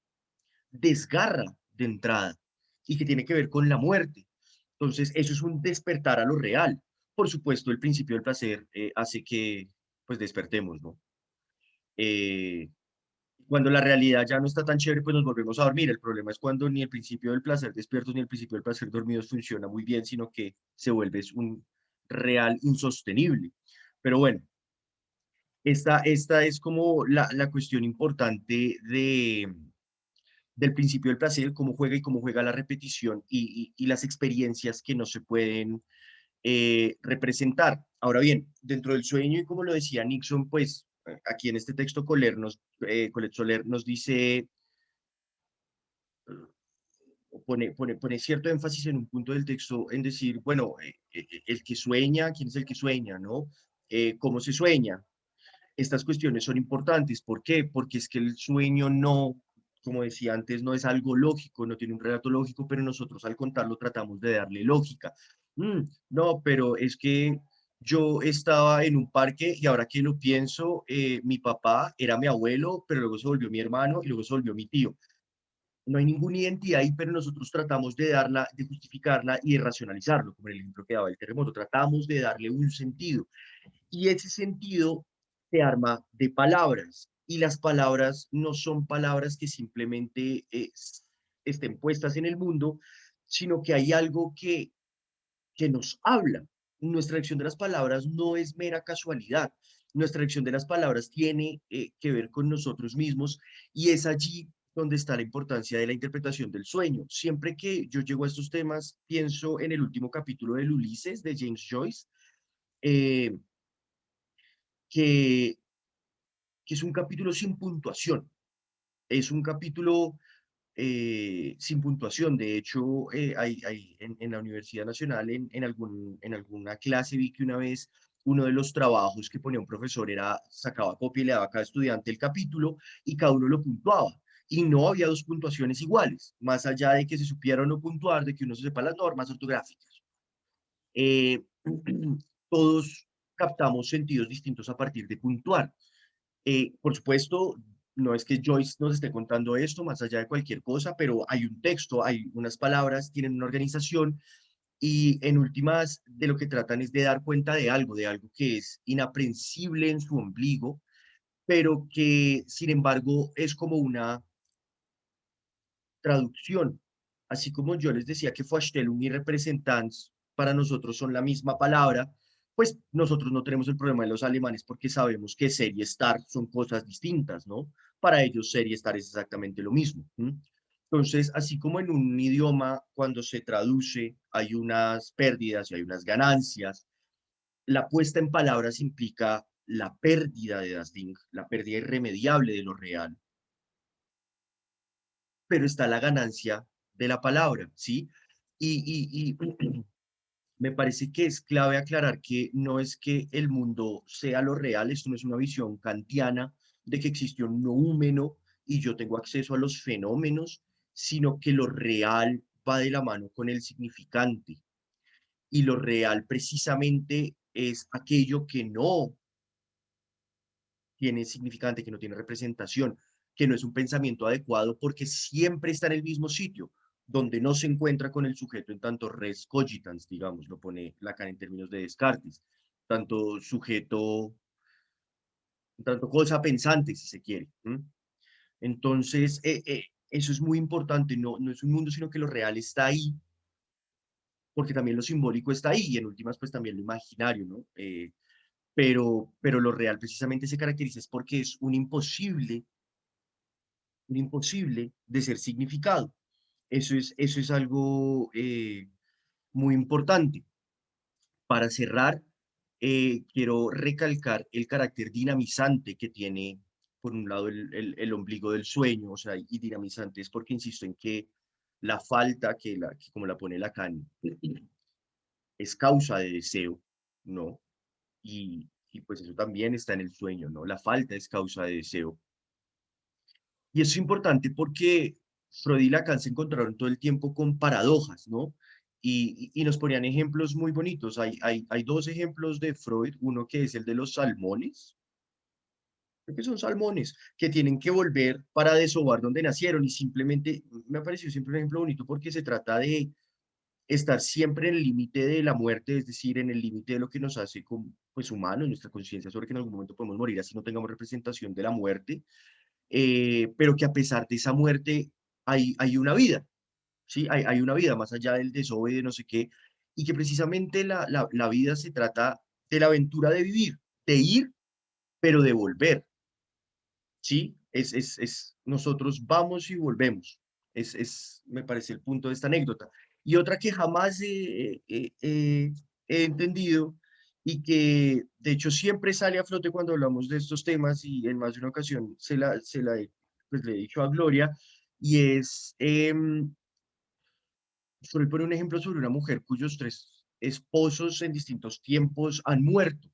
desgarra de entrada y que tiene que ver con la muerte. Entonces, eso es un despertar a lo real. Por supuesto, el principio del placer hace que, pues, despertemos, ¿no? Eh, Cuando la realidad ya no está tan chévere, pues nos volvemos a dormir. El problema es cuando ni el principio del placer despiertos ni el principio del placer dormidos funciona muy bien, sino que se vuelve un real insostenible. Pero bueno, esta es como la cuestión importante del principio del placer, cómo juega y cómo juega la repetición y las experiencias que no se pueden representar. Ahora bien, dentro del sueño, y como lo decía Nixon, pues aquí en este texto Colette Soler nos dice, pone cierto énfasis en un punto del texto en decir, bueno, el que sueña, ¿quién es el que sueña, no? ¿Cómo se sueña? Estas cuestiones son importantes. ¿Por qué? Porque es que el sueño no, como decía antes, no es algo lógico, no tiene un relato lógico, pero nosotros al contarlo tratamos de darle lógica. No, pero es que yo estaba en un parque y ahora que lo pienso, mi papá era mi abuelo, pero luego se volvió mi hermano y luego se volvió mi tío. No hay ninguna identidad ahí, pero nosotros tratamos de darla, de justificarla y de racionalizarlo, como en el ejemplo que daba el terremoto. Tratamos de darle un sentido y ese sentido se arma de palabras. Y las palabras no son palabras que simplemente estén puestas en el mundo, sino que hay algo que nos habla. Nuestra elección de las palabras no es mera casualidad. Nuestra elección de las palabras tiene que ver con nosotros mismos y es allí donde está la importancia de la interpretación del sueño. Siempre que yo llego a estos temas, pienso en el último capítulo del Ulises de James Joyce, eh, que, que es un capítulo sin puntuación. Es un capítulo sin puntuación. De hecho, en la Universidad Nacional, en alguna clase, vi que una vez uno de los trabajos que ponía un profesor era, sacaba copia y le daba a cada estudiante el capítulo y cada uno lo puntuaba. Y no había dos puntuaciones iguales, más allá de que se supiera o no puntuar, de que uno se sepa las normas ortográficas. Eh, todos captamos sentidos distintos a partir de puntuar. Por supuesto, no es que Joyce nos esté contando esto más allá de cualquier cosa, pero hay un texto, hay unas palabras, tienen una organización y en últimas de lo que tratan es de dar cuenta de algo que es inaprensible en su ombligo, pero que sin embargo es como una traducción. Así como yo les decía que Vorstellung y Repräsentanz para nosotros son la misma palabra, pues nosotros no tenemos el problema de los alemanes porque sabemos que ser y estar son cosas distintas, ¿no? Para ellos ser y estar es exactamente lo mismo. Entonces, así como en un idioma, cuando se traduce, hay unas pérdidas y hay unas ganancias, la puesta en palabras implica la pérdida de das Ding, la pérdida irremediable de lo real, pero está la ganancia de la palabra, ¿sí? Y me parece que es clave aclarar que no es que el mundo sea lo real, esto no es una visión kantiana de que existió un noúmeno y yo tengo acceso a los fenómenos, sino que lo real va de la mano con el significante. Y lo real precisamente es aquello que no tiene significante, que no tiene representación, que no es un pensamiento adecuado porque siempre está en el mismo sitio, donde no se encuentra con el sujeto en tanto res cogitans, digamos, lo pone Lacan en términos de Descartes, tanto sujeto, tanto cosa pensante, si se quiere. Entonces, eso es muy importante, no es un mundo, sino que lo real está ahí, porque también lo simbólico está ahí, y en últimas, pues también lo imaginario, ¿no? Pero lo real precisamente se caracteriza es porque es un imposible de ser significado. Eso es algo muy importante. Para cerrar, quiero recalcar el carácter dinamizante que tiene, por un lado, el ombligo del sueño, o sea, y dinamizante es porque insisto en que la falta, que como la pone Lacan, es causa de deseo, ¿no? Y pues eso también está en el sueño, ¿no? La falta es causa de deseo. Y eso es importante porque Freud y Lacan se encontraron todo el tiempo con paradojas, ¿no? Y nos ponían ejemplos muy bonitos. Hay dos ejemplos de Freud, uno que es el de los salmones, creo que son salmones, que tienen que volver para desovar donde nacieron y simplemente, me ha parecido siempre un ejemplo bonito porque se trata de estar siempre en el límite de la muerte, es decir, en el límite de lo que nos hace como, pues, humanos, nuestra conciencia sobre que en algún momento podemos morir, así no tengamos representación de la muerte, pero que a pesar de esa muerte hay una vida, ¿sí? Hay una vida más allá del desove de no sé qué, y que precisamente la vida se trata de la aventura de vivir, de ir, pero de volver, ¿sí? Nosotros vamos y volvemos. Me parece el punto de esta anécdota. Y otra que jamás he entendido y que de hecho siempre sale a flote cuando hablamos de estos temas y en más de una ocasión pues, le he dicho a Gloria, y es, Freud pone un ejemplo sobre una mujer cuyos tres esposos en distintos tiempos han muerto.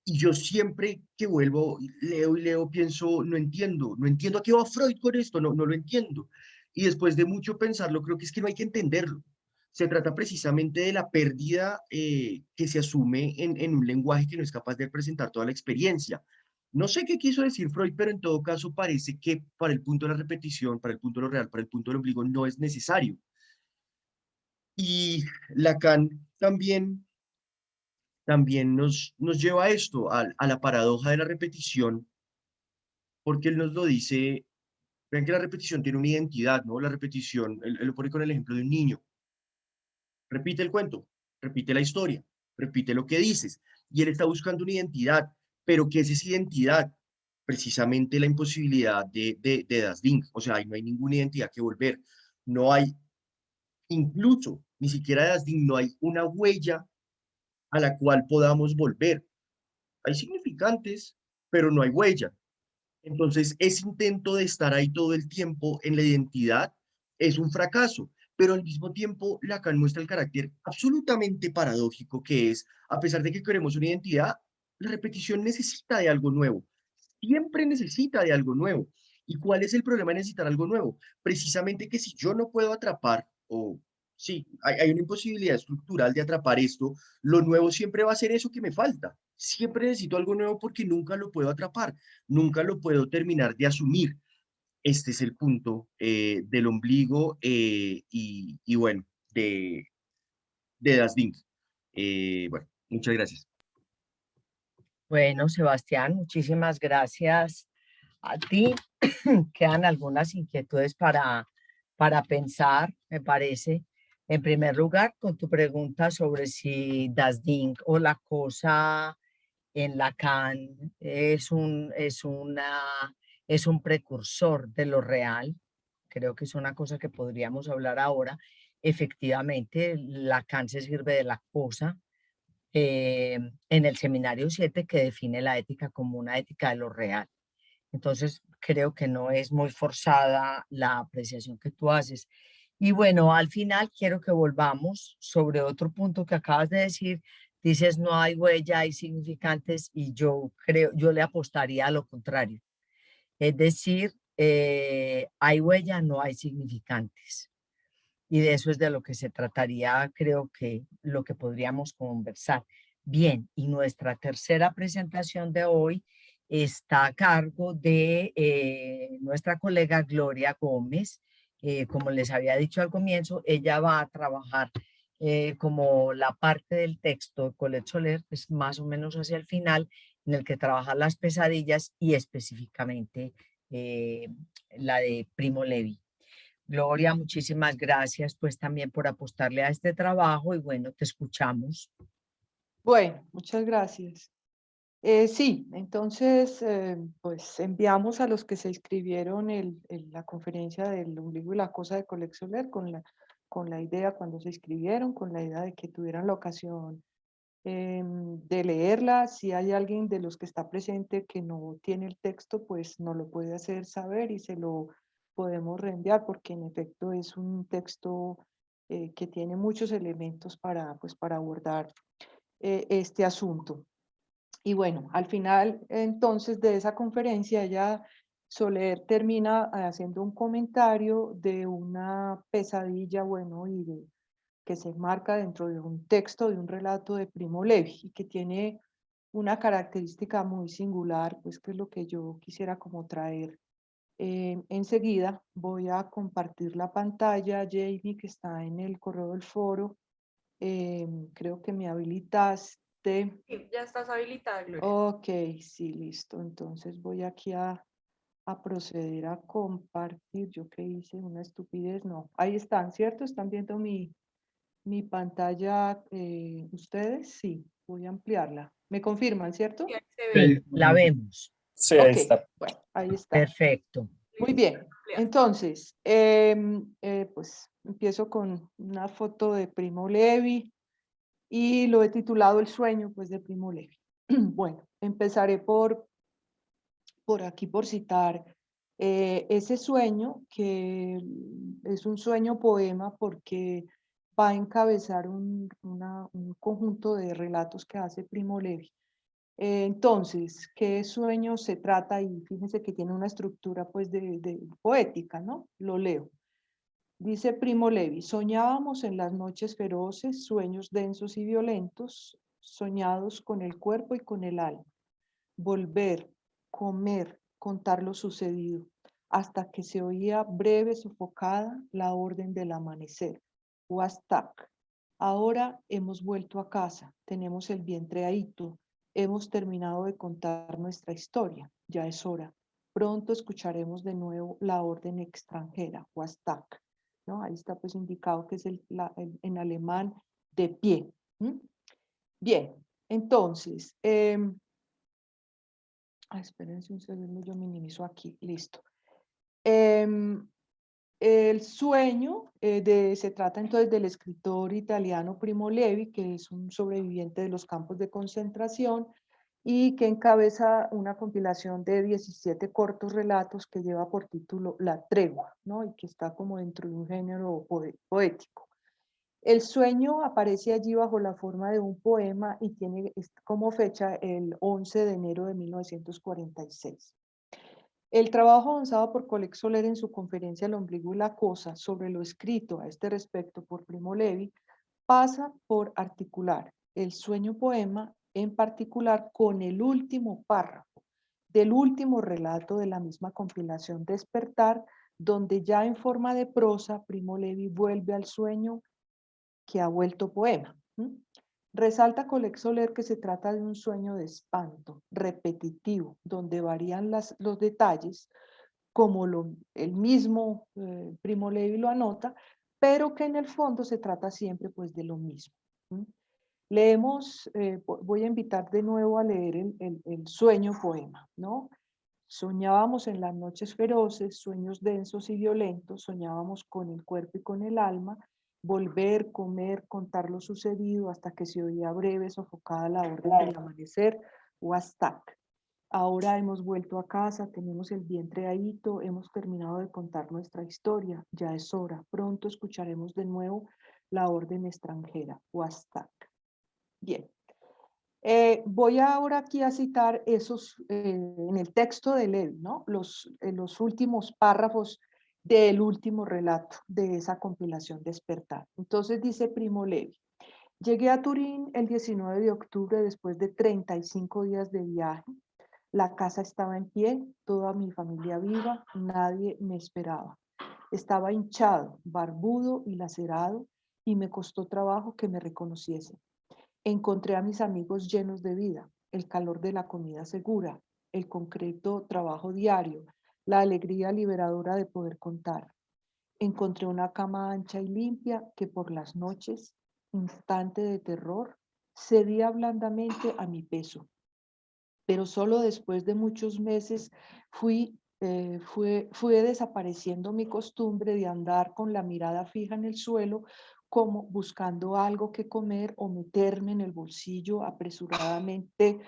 Y yo siempre que vuelvo, leo y leo, pienso, no entiendo a qué va Freud con esto, no lo entiendo. Y después de mucho pensarlo, creo que es que no hay que entenderlo. Se trata precisamente de la pérdida que se asume en un lenguaje que no es capaz de presentar toda la experiencia. No sé qué quiso decir Freud, pero en todo caso parece que para el punto de la repetición, para el punto de lo real, para el punto del ombligo, no es necesario. Y Lacan también nos lleva a esto, a la paradoja de la repetición, porque él nos lo dice, vean que la repetición tiene una identidad, ¿no? La repetición, él lo pone con el ejemplo de un niño, repite el cuento, repite la historia, repite lo que dices, y él está buscando una identidad, pero ¿qué es esa identidad? Precisamente la imposibilidad de Das Ding, o sea, ahí no hay ninguna identidad que volver, no hay, incluso, ni siquiera de Das Ding, no hay una huella a la cual podamos volver. Hay significantes, pero no hay huella. Entonces, ese intento de estar ahí todo el tiempo en la identidad es un fracaso, pero al mismo tiempo Lacan muestra el carácter absolutamente paradójico que es, a pesar de que queremos una identidad, la repetición necesita de algo nuevo, siempre necesita de algo nuevo. ¿Y cuál es el problema de necesitar algo nuevo? Precisamente que si yo no puedo atrapar, o sí, hay una imposibilidad estructural de atrapar esto, lo nuevo siempre va a ser eso que me falta. Siempre necesito algo nuevo porque nunca lo puedo atrapar, nunca lo puedo terminar de asumir. Este es el punto del ombligo y bueno, de Das Ding. Bueno, muchas gracias. Bueno, Sebastián, muchísimas gracias a ti. Quedan algunas inquietudes para pensar, me parece, En primer lugar, con tu pregunta sobre si Das Ding o la cosa en Lacan es un precursor de lo real. Creo que es una cosa que podríamos hablar ahora. Efectivamente, Lacan se sirve de la cosa en el seminario 7 que define la ética como una ética de lo real. Entonces, creo que no es muy forzada la apreciación que tú haces. Y bueno, al final quiero que volvamos sobre otro punto que acabas de decir. Dices, no hay huella, hay significantes, y yo creo, yo le apostaría a lo contrario. Es decir, hay huella, no hay significantes. Y de eso es de lo que se trataría, creo que lo que podríamos conversar. Bien, y nuestra tercera presentación de hoy está a cargo de nuestra colega Gloria Gómez. Como les había dicho al comienzo, ella va a trabajar como la parte del texto de Colette Soler, pues más o menos hacia el final, en el que trabaja las pesadillas y específicamente eh, la de Primo Levi. Gloria, muchísimas gracias pues también por apostarle a este trabajo y bueno, te escuchamos. Bueno, muchas gracias. Sí, entonces, pues enviamos a los que se inscribieron en la conferencia del ombligo y la cosa de Colette Soler con la idea cuando se inscribieron, con la idea de que tuvieran la ocasión de leerla. Si hay alguien de los que está presente que no tiene el texto, pues nos lo puede hacer saber y se lo podemos reenviar, porque en efecto es un texto que tiene muchos elementos pues, para abordar este asunto. Y bueno, al final entonces de esa conferencia, Soler termina haciendo un comentario de una pesadilla, bueno, que se enmarca dentro de un texto, de un relato de Primo Levi, y que tiene una característica muy singular, pues que es lo que yo quisiera como traer. Enseguida voy a compartir la pantalla, Jamie, que está en el correo del foro. Creo que me habilitaste. Sí, ya estás habilitada, Gloria. Ok, sí, listo. Entonces voy aquí a proceder a compartir. ¿Yo qué hice? ¿Una estupidez? No. Ahí están, ¿cierto? ¿Están viendo mi pantalla ustedes? Sí, voy a ampliarla. ¿Me confirman, cierto? Sí, ahí se ve. La vemos. Sí, ahí Ok, está. bueno, ahí está. Perfecto. Muy bien. Entonces, pues empiezo con una foto de Primo Levi y lo he titulado El sueño, pues, de Primo Levi. Bueno, empezaré por aquí, por citar ese sueño, que es un sueño poema porque va a encabezar un conjunto de relatos que hace Primo Levi. Entonces, ¿qué sueño se trata? Y fíjense que tiene una estructura pues de poética, ¿no? Lo leo. Dice Primo Levi: soñábamos en las noches feroces, sueños densos y violentos, soñados con el cuerpo y con el alma. Volver, comer, contar lo sucedido, hasta que se oía breve, sofocada, la orden del amanecer. Huastak. Ahora hemos vuelto a casa, tenemos el vientre ahito, hemos terminado de contar nuestra historia, ya es hora. Pronto escucharemos de nuevo la orden extranjera, Huastak, ¿no? Ahí está pues indicado que es en alemán de pie. ¿Mm? Bien, entonces, espérense un segundo, yo minimizo aquí, listo. El sueño se trata entonces del escritor italiano Primo Levi, que es un sobreviviente de los campos de concentración y que encabeza una compilación de 17 cortos relatos que lleva por título La Tregua, ¿no? Y que está como dentro de un género poético. El sueño aparece allí bajo la forma de un poema y tiene como fecha el 11 de enero de 1946. El trabajo avanzado por Colette Soler en su conferencia El ombligo y la cosa sobre lo escrito a este respecto por Primo Levi pasa por articular el sueño poema, en particular con el último párrafo del último relato de la misma compilación Despertar, donde ya en forma de prosa Primo Levi vuelve al sueño que ha vuelto poema. Resalta Colette Soler que se trata de un sueño de espanto, repetitivo, donde varían los detalles, como el mismo Primo Levi lo anota, pero que en el fondo se trata siempre pues de lo mismo. Leemos, voy a invitar de nuevo a leer el sueño poema, ¿no? Soñábamos en las noches feroces, sueños densos y violentos, soñábamos con el cuerpo y con el alma, volver, comer, contar lo sucedido hasta que se oía breve, sofocada la orden del amanecer, Huastac. Ahora hemos vuelto a casa, tenemos el vientre ahito, hemos terminado de contar nuestra historia, ya es hora, pronto escucharemos de nuevo la orden extranjera, Huastac. Bien. Voy ahora aquí a citar esos, en el texto de Levi, ¿no? Los últimos párrafos del último relato de esa compilación Despertar. Entonces dice Primo Levi: llegué a Turín el 19 de octubre después de 35 días de viaje. La casa estaba en pie, toda mi familia viva, nadie me esperaba. Estaba hinchado, barbudo y lacerado, y me costó trabajo que me reconociesen. Encontré a mis amigos llenos de vida, el calor de la comida segura, el concreto trabajo diario, la alegría liberadora de poder contar. Encontré una cama ancha y limpia que por las noches, instante de terror, cedía blandamente a mi peso. Pero solo después de muchos meses fue desapareciendo mi costumbre de andar con la mirada fija en el suelo, como buscando algo que comer o meterme en el bolsillo apresuradamente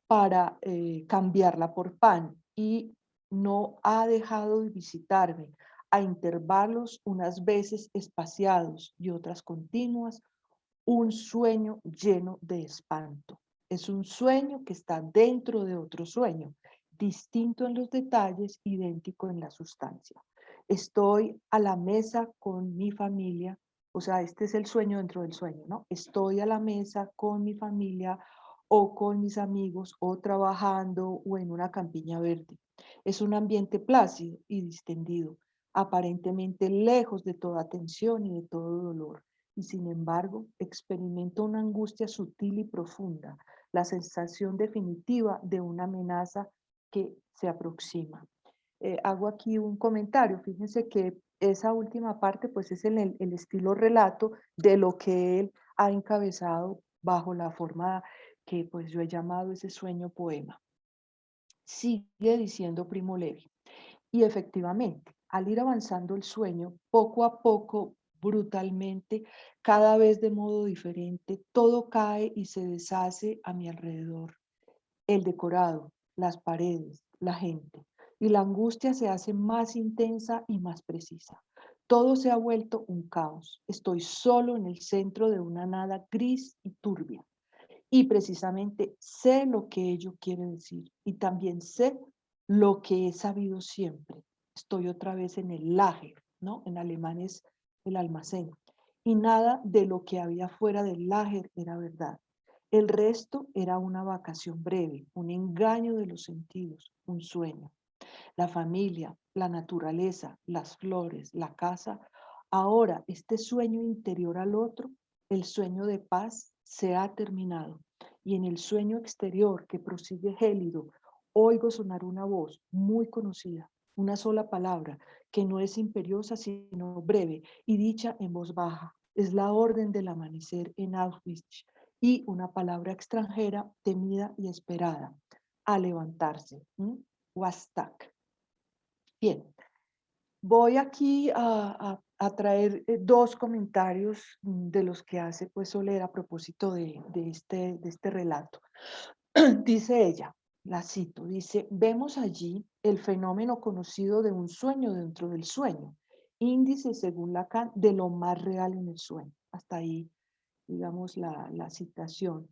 para cambiarla por pan. Y no ha dejado de visitarme a intervalos, unas veces espaciados y otras continuas, un sueño lleno de espanto. Es un sueño que está dentro de otro sueño, distinto en los detalles, idéntico en la sustancia. Estoy a la mesa con mi familia, o sea, este es el sueño dentro del sueño, ¿no? Estoy a la mesa con mi familia o con mis amigos o trabajando o en una campiña verde. Es un ambiente plácido y distendido, aparentemente lejos de toda tensión y de todo dolor. Y sin embargo, experimento una angustia sutil y profunda, la sensación definitiva de una amenaza que se aproxima. Hago aquí un comentario, fíjense que esa última parte pues es el estilo relato de lo que él ha encabezado bajo la forma que pues yo he llamado ese sueño poema. Sigue diciendo Primo Levi. Y efectivamente, al ir avanzando el sueño, poco a poco, brutalmente, cada vez de modo diferente, todo cae y se deshace a mi alrededor. El decorado, las paredes, la gente. Y la angustia se hace más intensa y más precisa. Todo se ha vuelto un caos. Estoy solo en el centro de una nada gris y turbia. Y precisamente sé lo que ello quiere decir. Y también sé lo que he sabido siempre. Estoy otra vez en el Lager, ¿no? En alemán es el almacén. Y nada de lo que había fuera del Lager era verdad. El resto era una vacación breve, un engaño de los sentidos, un sueño. La familia, la naturaleza, las flores, la casa. Ahora, este sueño interior al otro, el sueño de paz, se ha terminado. Y en el sueño exterior que prosigue gélido, oigo sonar una voz muy conocida, una sola palabra, que no es imperiosa sino breve y dicha en voz baja. Es la orden del amanecer en Auschwitz y una palabra extranjera temida y esperada, a levantarse. Huastac. Bien, voy aquí a traer dos comentarios de los que hace pues Soler a propósito de este relato. Dice ella, la cito, dice: vemos allí el fenómeno conocido de un sueño dentro del sueño, índice según Lacan de lo más real en el sueño. Hasta ahí, digamos, la citación.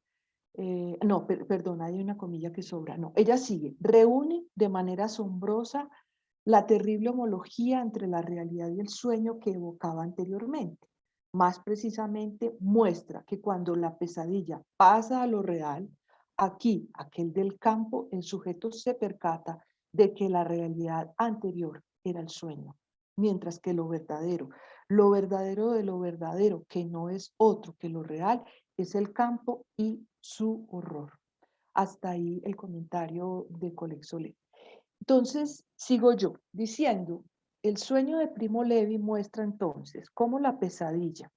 No, perdón, hay una comilla que sobra. No, ella sigue, reúne de manera asombrosa la terrible homología entre la realidad y el sueño que evocaba anteriormente. Más precisamente, muestra que cuando la pesadilla pasa a lo real, aquí, aquel del campo, el sujeto se percata de que la realidad anterior era el sueño, mientras que lo verdadero de lo verdadero, que no es otro que lo real, es el campo y su horror. Hasta ahí el comentario de Colette Soler. Entonces, sigo yo diciendo, el sueño de Primo Levi muestra entonces cómo la pesadilla,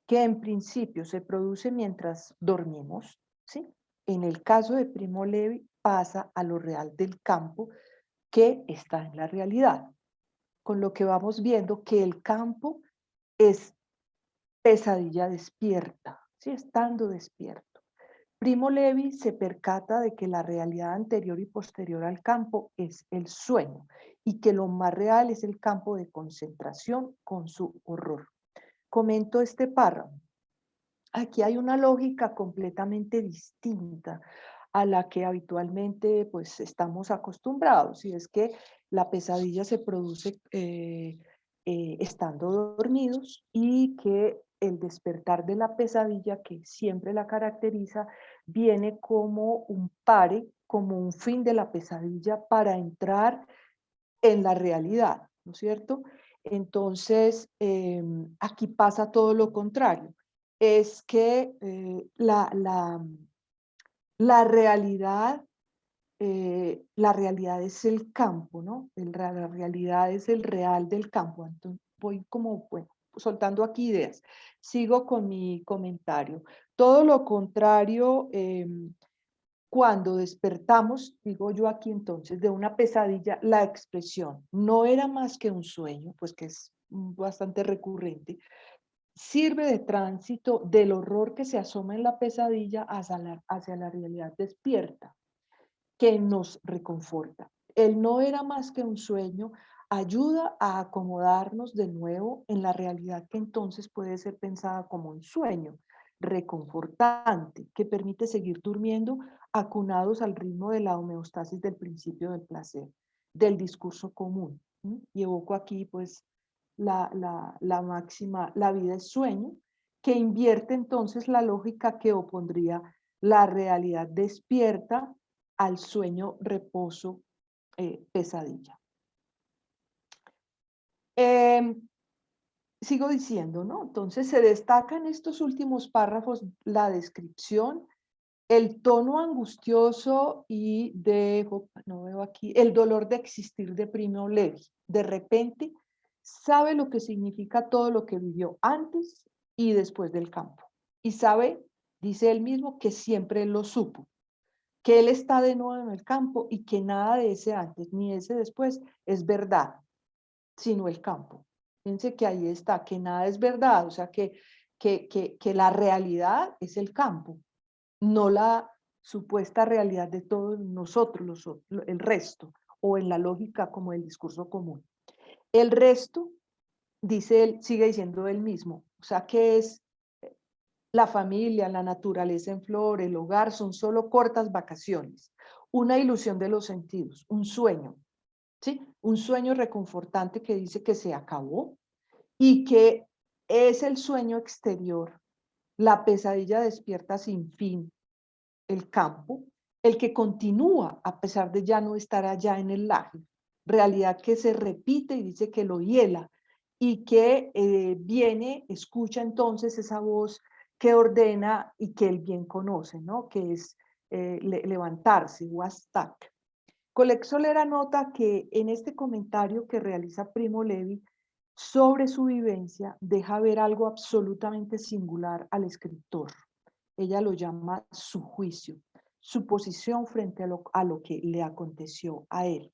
que en principio se produce mientras dormimos, ¿sí? En el caso de Primo Levi pasa a lo real del campo que está en la realidad, con lo que vamos viendo que el campo es pesadilla despierta, ¿sí? Estando despierto. Primo Levi se percata de que la realidad anterior y posterior al campo es el sueño y que lo más real es el campo de concentración con su horror. Comento este párrafo. Aquí hay una lógica completamente distinta a la que habitualmente pues estamos acostumbrados, y es que la pesadilla se produce estando dormidos, y que el despertar de la pesadilla, que siempre la caracteriza, viene como un pare, como un fin de la pesadilla para entrar en la realidad, ¿no es cierto? Entonces, aquí pasa todo lo contrario. Es que la realidad es el campo, ¿no? La realidad es el real del campo. Entonces, voy como, bueno, soltando aquí ideas. Sigo con mi comentario. Todo lo contrario, cuando despertamos, digo yo aquí entonces, de una pesadilla, la expresión no era más que un sueño, pues que es bastante recurrente, sirve de tránsito del horror que se asoma en la pesadilla hacia la realidad despierta, que nos reconforta. El no era más que un sueño ayuda a acomodarnos de nuevo en la realidad, que entonces puede ser pensada como un sueño reconfortante que permite seguir durmiendo acunados al ritmo de la homeostasis del principio del placer, del discurso común. Y evoco aquí pues la máxima, la vida es sueño, que invierte entonces la lógica que opondría la realidad despierta al sueño, reposo, pesadilla. Sigo diciendo, ¿no? Entonces se destaca en estos últimos párrafos la descripción, el tono angustioso y no veo aquí, el dolor de existir de Primo Levi. De repente sabe lo que significa todo lo que vivió antes y después del campo. Y sabe, dice él mismo, que siempre lo supo, que él está de nuevo en el campo y que nada de ese antes ni ese después es verdad, sino el campo. Fíjense que ahí está, que nada es verdad, o sea, que la realidad es el campo, no la supuesta realidad de todos nosotros, el resto, o en la lógica como el discurso común. El resto, dice él, sigue diciendo él mismo, o sea, que es la familia, la naturaleza en flor, el hogar, son solo cortas vacaciones, una ilusión de los sentidos, un sueño, ¿sí? Un sueño reconfortante que dice que se acabó y que es el sueño exterior, la pesadilla despierta sin fin, el campo, el que continúa a pesar de ya no estar allá en el laje, realidad que se repite y dice que lo hiela, y que viene, escucha entonces esa voz que ordena y que él bien conoce, ¿no? Que es levantarse, wastak. Colette Soler anota que en este comentario que realiza Primo Levi sobre su vivencia deja ver algo absolutamente singular al escritor. Ella lo llama su juicio, su posición frente a lo que le aconteció a él.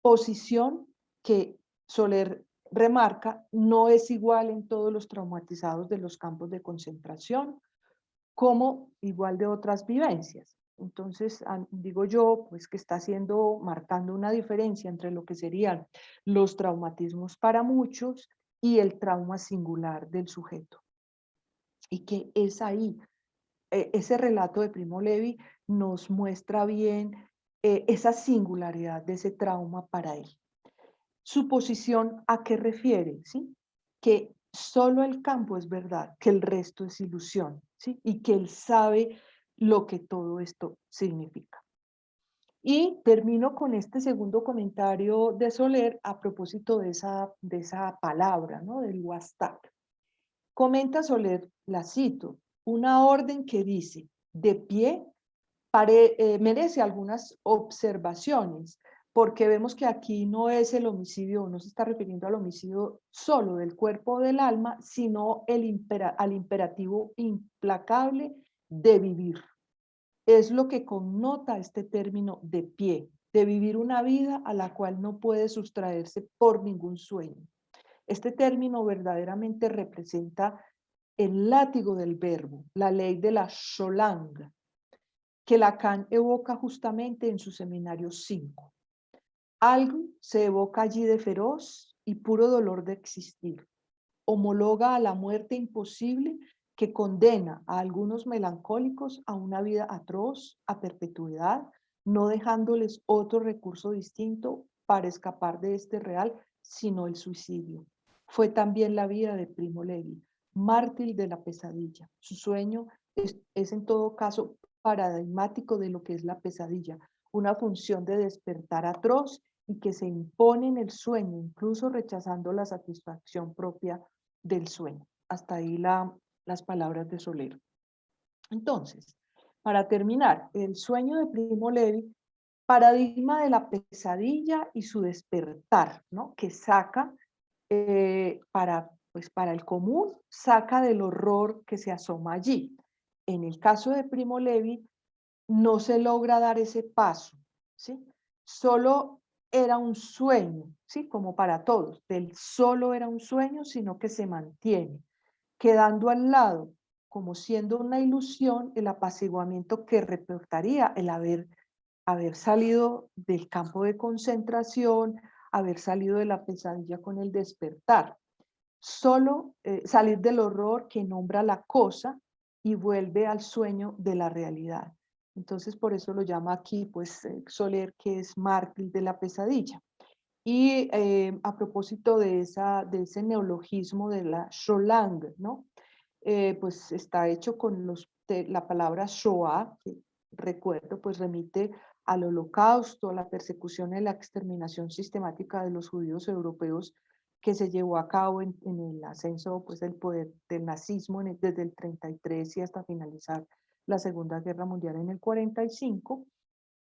Posición que Soler remarca no es igual en todos los traumatizados de los campos de concentración, como igual de otras vivencias. Entonces, digo yo, pues que está marcando una diferencia entre lo que serían los traumatismos para muchos y el trauma singular del sujeto. Y que es ahí, ese relato de Primo Levi nos muestra bien esa singularidad de ese trauma para él. Su posición, ¿a qué refiere? ¿Sí? Que solo el campo es verdad, que el resto es ilusión, ¿sí? Y que él sabe lo que todo esto significa. Y termino con este segundo comentario de Soler a propósito de esa palabra, ¿no? Del wastak. Comenta Soler, la cito, una orden que dice, de pie, merece algunas observaciones, porque vemos que aquí no es el homicidio, no se está refiriendo al homicidio solo del cuerpo o del alma, sino al imperativo implacable de vivir. Es lo que connota este término de pie, de vivir una vida a la cual no puede sustraerse por ningún sueño. Este término verdaderamente representa el látigo del verbo, la ley de la Scholang, que Lacan evoca justamente en su seminario 5. Algo se evoca allí de feroz y puro dolor de existir. Homologa a la muerte imposible que condena a algunos melancólicos a una vida atroz, a perpetuidad, no dejándoles otro recurso distinto para escapar de este real, sino el suicidio. Fue también la vida de Primo Levi, mártir de la pesadilla. Su sueño es en todo caso paradigmático de lo que es la pesadilla, una función de despertar atroz y que se impone en el sueño, incluso rechazando la satisfacción propia del sueño. Hasta ahí las palabras de Soler. Entonces, para terminar, el sueño de Primo Levi, paradigma de la pesadilla y su despertar, ¿no? Que saca para el común, saca del horror que se asoma allí. En el caso de Primo Levi, no se logra dar ese paso, ¿sí? Solo era un sueño, ¿sí? Como para todos, del solo era un sueño, sino que se mantiene, quedando al lado, como siendo una ilusión, el apaciguamiento que reportaría el haber salido del campo de concentración, haber salido de la pesadilla con el despertar. Solo salir del horror que nombra la cosa y vuelve al sueño de la realidad. Entonces, por eso lo llama aquí, pues, Soler, que es mártir de la pesadilla. Y a propósito de ese neologismo de la Scholang, ¿no? Pues está hecho con la palabra Shoah, que recuerdo, pues remite al holocausto, a la persecución y la exterminación sistemática de los judíos europeos que se llevó a cabo en el ascenso, pues, del poder del nazismo desde el 33 y hasta finalizar la Segunda Guerra Mundial en el 45.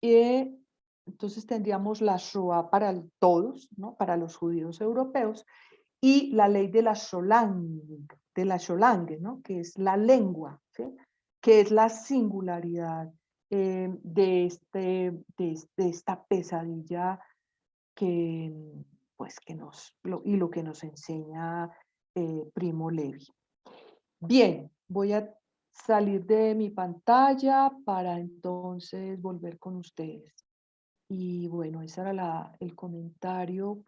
Entonces tendríamos la Shoah para todos, ¿no? Para los judíos europeos, y la ley de la Scholang, ¿no? Que es la lengua, ¿sí? Que es la singularidad de esta pesadilla que, pues, lo que nos enseña Primo Levi. Bien, voy a salir de mi pantalla para entonces volver con ustedes. Y bueno, ese era el comentario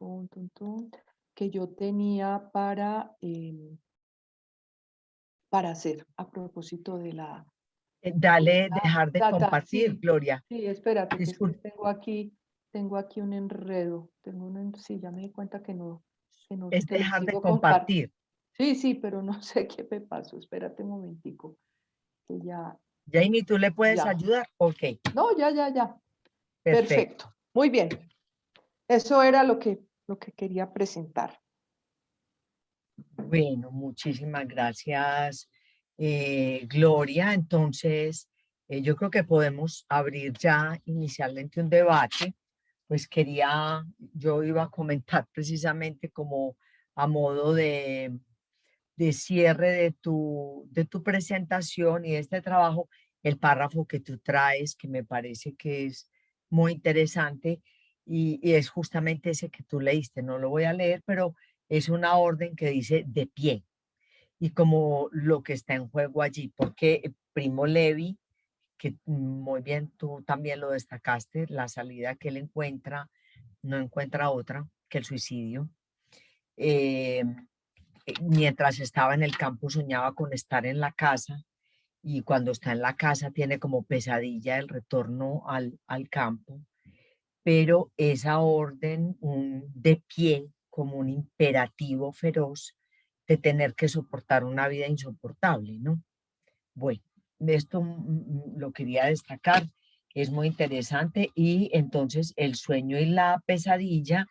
que yo tenía para hacer a propósito de la... Dale, dejar de compartir, Sí, Gloria. sí, espérate, que es que Disculpe. tengo aquí un enredo. Sí, ya me di cuenta que Es que lo dejar de sigo compartir. Sí, sí, pero no sé qué me pasó. Espérate un momentico, que Jamie, ¿tú le puedes ya. ayudar? Ok, No, ya. perfecto. Perfecto. Muy bien. Eso era lo que quería presentar. Bueno, muchísimas gracias, Gloria. Entonces, yo creo que podemos abrir ya inicialmente un debate. Pues yo iba a comentar precisamente como a modo de cierre de tu presentación y de este trabajo, el párrafo que tú traes, que me parece que es muy interesante y es justamente ese que tú leíste. No lo voy a leer, pero es una orden que dice de pie y como lo que está en juego allí, porque Primo Levi, que muy bien tú también lo destacaste, la salida que él encuentra, no encuentra otra que el suicidio. Eh, Mientras estaba en el campo soñaba con estar en la casa y cuando está en la casa tiene como pesadilla el retorno al campo, pero esa orden de pie como un imperativo feroz de tener que soportar una vida insoportable, ¿no? Bueno, esto lo quería destacar, es muy interesante y entonces el sueño y la pesadilla,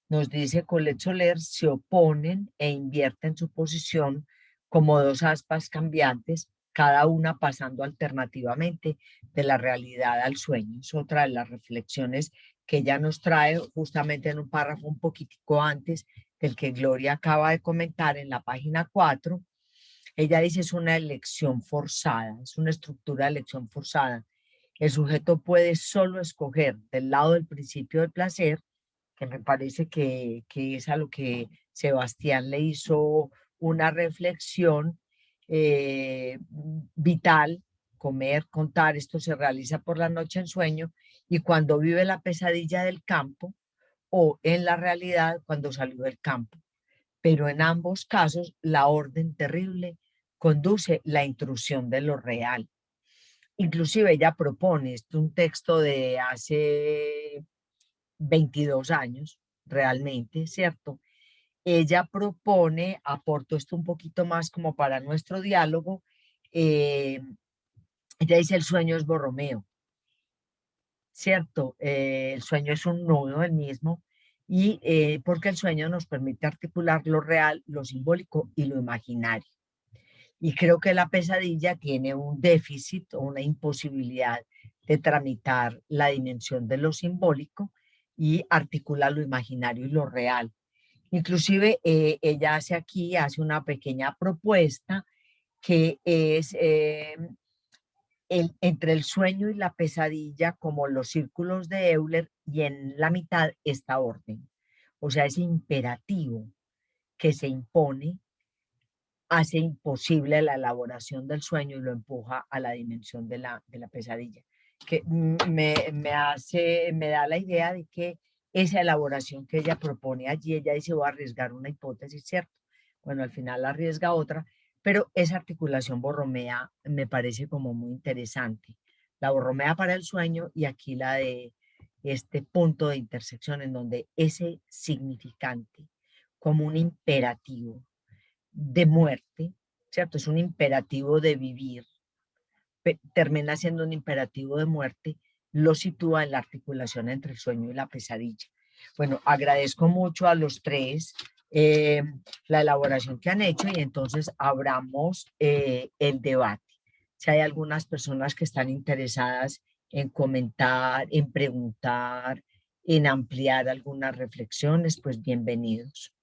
nos dice Colette Soler, se oponen e invierten su posición como dos aspas cambiantes, cada una pasando alternativamente de la realidad al sueño. Es otra de las reflexiones que ella nos trae justamente en un párrafo un poquitico antes del que Gloria acaba de comentar en la página 4. Ella dice es una elección forzada, es una estructura de elección forzada. El sujeto puede solo escoger del lado del principio del placer, que me parece que es a lo que Sebastián le hizo una reflexión vital. Comer, contar, esto se realiza por la noche en sueño y cuando vive la pesadilla del campo o en la realidad cuando salió del campo. Pero en ambos casos la orden terrible conduce la intrusión de lo real. Inclusive ella propone, esto es un texto de hace 22 años, realmente, ¿cierto? Ella propone, aporto esto un poquito más como para nuestro diálogo, ella dice el sueño es Borromeo, ¿cierto? El sueño es un nudo el mismo, y porque el sueño nos permite articular lo real, lo simbólico y lo imaginario. Y creo que la pesadilla tiene un déficit o una imposibilidad de tramitar la dimensión de lo simbólico y articular lo imaginario y lo real. Inclusive ella hace una pequeña propuesta que es entre el sueño y la pesadilla como los círculos de Euler y en la mitad esta orden. O sea, ese imperativo que se impone hace imposible la elaboración del sueño y lo empuja a la dimensión de la pesadilla. Que me da la idea de que esa elaboración que ella propone allí, ella dice, voy a arriesgar una hipótesis, ¿cierto? Bueno, al final arriesga otra, pero esa articulación borromea me parece como muy interesante. La borromea para el sueño y aquí la de este punto de intersección en donde ese significante como un imperativo de muerte, ¿cierto? Es un imperativo de vivir, termina siendo un imperativo de muerte, lo sitúa en la articulación entre el sueño y la pesadilla. Bueno, agradezco mucho a los tres la elaboración que han hecho y entonces abramos el debate. Si hay algunas personas que están interesadas en comentar, en preguntar, en ampliar algunas reflexiones, pues bienvenidos.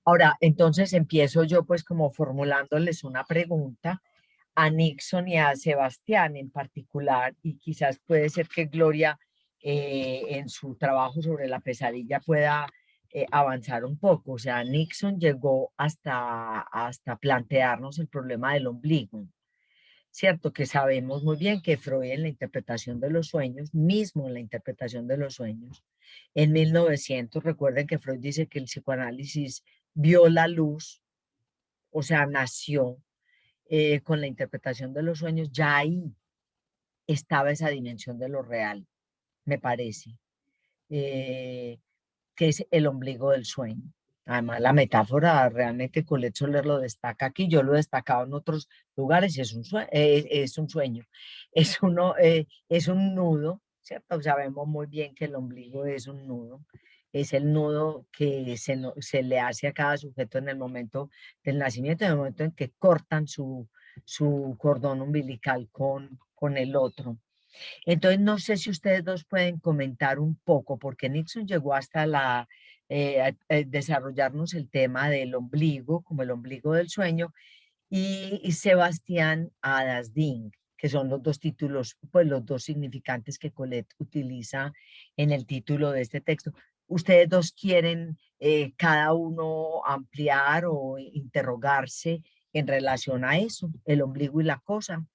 Ahora, entonces empiezo yo pues como formulándoles una pregunta a Nixon y a Sebastián en particular, y quizás puede ser que Gloria en su trabajo sobre la pesadilla pueda avanzar un poco. O sea, Nixon llegó hasta plantearnos el problema del ombligo, ¿cierto? Que sabemos muy bien que Freud en la interpretación de los sueños, mismo en la interpretación de los sueños, en 1900, recuerden que Freud dice que el psicoanálisis vio la luz, o sea, nació con la interpretación de los sueños, ya ahí estaba esa dimensión de lo real, me parece, que es el ombligo del sueño. Además, la metáfora realmente Colette Soler lo destaca aquí, yo lo he destacado en otros lugares, es un sueño, es un nudo, ¿cierto? Sabemos muy bien que el ombligo es un nudo, es el nudo que se le hace a cada sujeto en el momento del nacimiento, en el momento en que cortan su cordón umbilical con el otro. Entonces, no sé si ustedes dos pueden comentar un poco, porque Nixon llegó hasta desarrollarnos el tema del ombligo, como el ombligo del sueño, y Sebastián Adasding, que son los dos títulos, pues los dos significantes que Colette utiliza en el título de este texto. ustedes dos quieren cada uno ampliar o interrogarse en relación a eso, el ombligo y la cosa.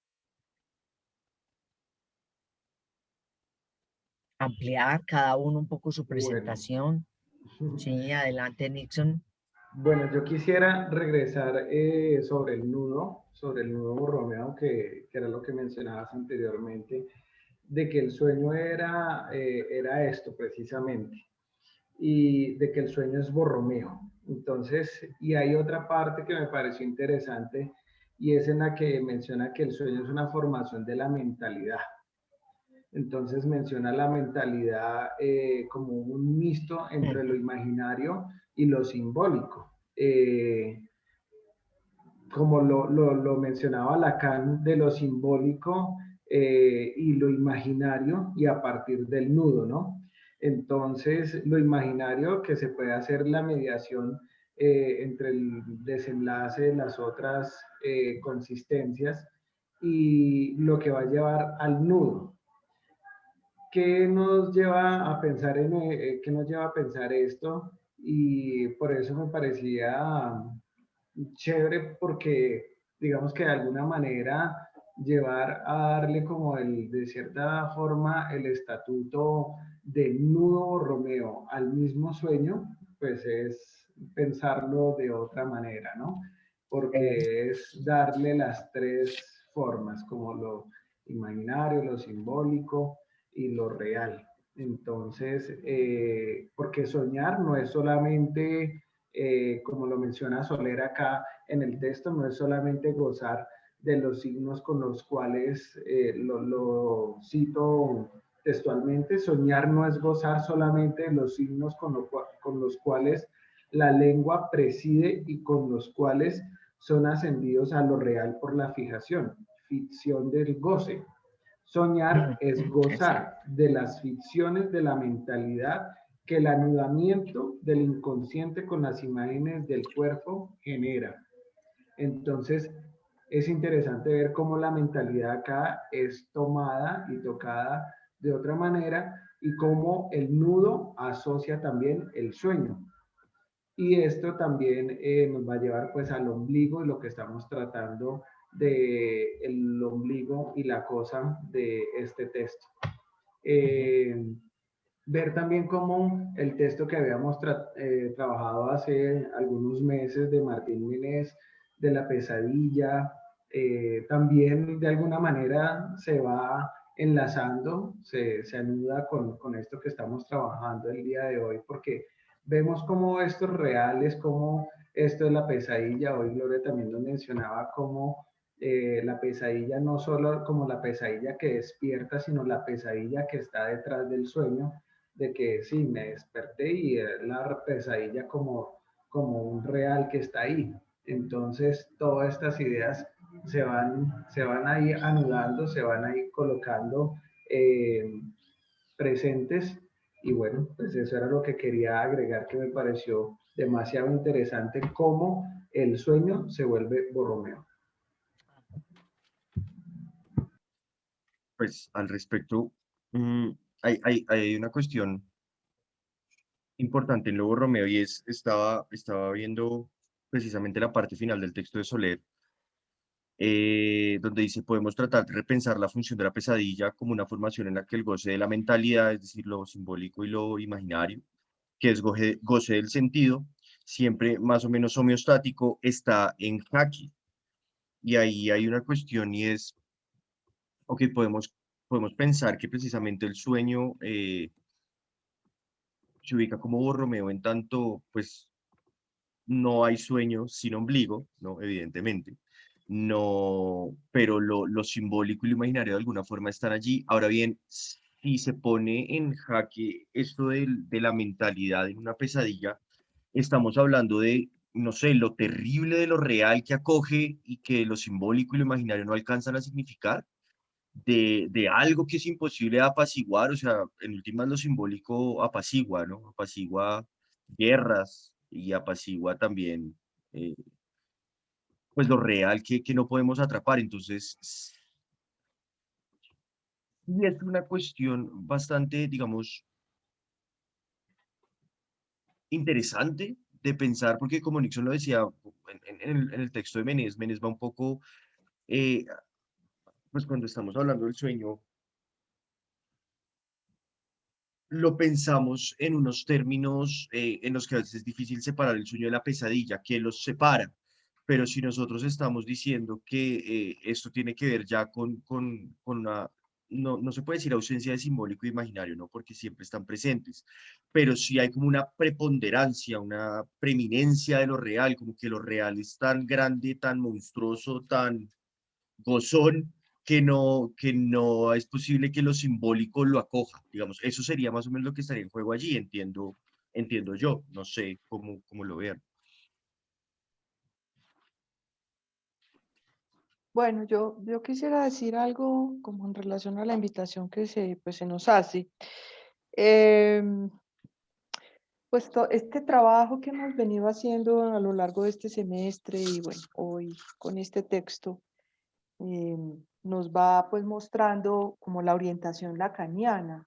Ampliar cada uno un poco su Bueno. presentación. Sí, adelante, Nixon. Bueno, yo quisiera regresar sobre el nudo borromeo, que era lo que mencionabas anteriormente, de que el sueño era esto precisamente, y de que el sueño es borromeo. Entonces, y hay otra parte que me pareció interesante, y es en la que menciona que el sueño es una formación de la mentalidad. Entonces menciona la mentalidad como un mixto entre lo imaginario y lo simbólico. Como lo mencionaba Lacan, de lo simbólico y lo imaginario, y a partir del nudo, ¿no? Entonces, lo imaginario, que se puede hacer la mediación entre el desenlace de las otras consistencias, y lo que va a llevar al nudo. ¿Qué nos lleva a pensar qué nos lleva a pensar esto? Y por eso me parecía chévere, porque digamos que de alguna manera llevar a darle como de cierta forma el estatuto de nudo Romeo al mismo sueño, pues es pensarlo de otra manera, ¿no? Porque es darle las tres formas, como lo imaginario, lo simbólico y lo real. Entonces, porque soñar no es solamente, como lo menciona Soler acá en el texto, no es solamente gozar de los signos con los cuales, lo cito textualmente, soñar no es gozar solamente de los signos con los cuales la lengua preside y con los cuales son ascendidos a lo real por la fijación, ficción del goce. Soñar es gozar de las ficciones de la mentalidad que el anudamiento del inconsciente con las imágenes del cuerpo genera. Entonces, es interesante ver cómo la mentalidad acá es tomada y tocada de otra manera, y cómo el nudo asocia también el sueño. Y esto también nos va a llevar pues al ombligo, y lo que estamos tratando de el ombligo y la cosa de este texto. Ver también cómo el texto que habíamos trabajado hace algunos meses de Martín Minés, de la pesadilla, también de alguna manera se va enlazando, se anuda con esto que estamos trabajando el día de hoy, porque vemos cómo esto es real, es como esto es la pesadilla. Hoy Gloria también nos mencionaba cómo la pesadilla no solo como la pesadilla que despierta, sino la pesadilla que está detrás del sueño, de que sí, me desperté y la pesadilla como un real que está ahí. Entonces, todas estas ideas se van ahí anudando, se van ahí colocando presentes. Y bueno, pues eso era lo que quería agregar, que me pareció demasiado interesante, cómo el sueño se vuelve borromeo. Pues al respecto, hay una cuestión importante en Lobo Romeo, y estaba viendo precisamente la parte final del texto de Soler, donde dice: podemos tratar de repensar la función de la pesadilla como una formación en la que el goce de la mentalidad, es decir, lo simbólico y lo imaginario, que es goce del sentido, siempre más o menos homeostático, está en jaque. Y ahí hay una cuestión, y es, ok, podemos pensar que precisamente el sueño se ubica como Borromeo, en tanto, pues, no hay sueño sin ombligo, ¿no? Evidentemente. No, pero lo simbólico y lo imaginario de alguna forma están allí. Ahora bien, si se pone en jaque esto de la mentalidad en una pesadilla, estamos hablando de, no sé, lo terrible de lo real que acoge y que lo simbólico y lo imaginario no alcanzan a significar, de algo que es imposible de apaciguar. O sea, en últimas lo simbólico apacigua, ¿no? Apacigua guerras y apacigua también, pues lo real que no podemos atrapar. Entonces, sí es una cuestión bastante, digamos, interesante de pensar, porque como Nixon lo decía en el texto de Menes, Menes va un poco, eh, pues cuando estamos hablando del sueño, lo pensamos en unos términos en los que a veces es difícil separar el sueño de la pesadilla, que los separa. Pero si nosotros estamos diciendo que esto tiene que ver ya con una, no se puede decir ausencia de simbólico e imaginario, ¿no? Porque siempre están presentes, pero sí hay como una preponderancia, una preeminencia de lo real, como que lo real es tan grande, tan monstruoso, tan gozón, que no es posible que lo simbólico lo acoja, digamos, eso sería más o menos lo que estaría en juego allí, entiendo yo, no sé cómo lo vean. Bueno, yo quisiera decir algo como en relación a la invitación que pues, se nos hace. Em, Pues este trabajo que hemos venido haciendo a lo largo de este semestre y bueno, hoy con este texto nos va pues mostrando como la orientación lacaniana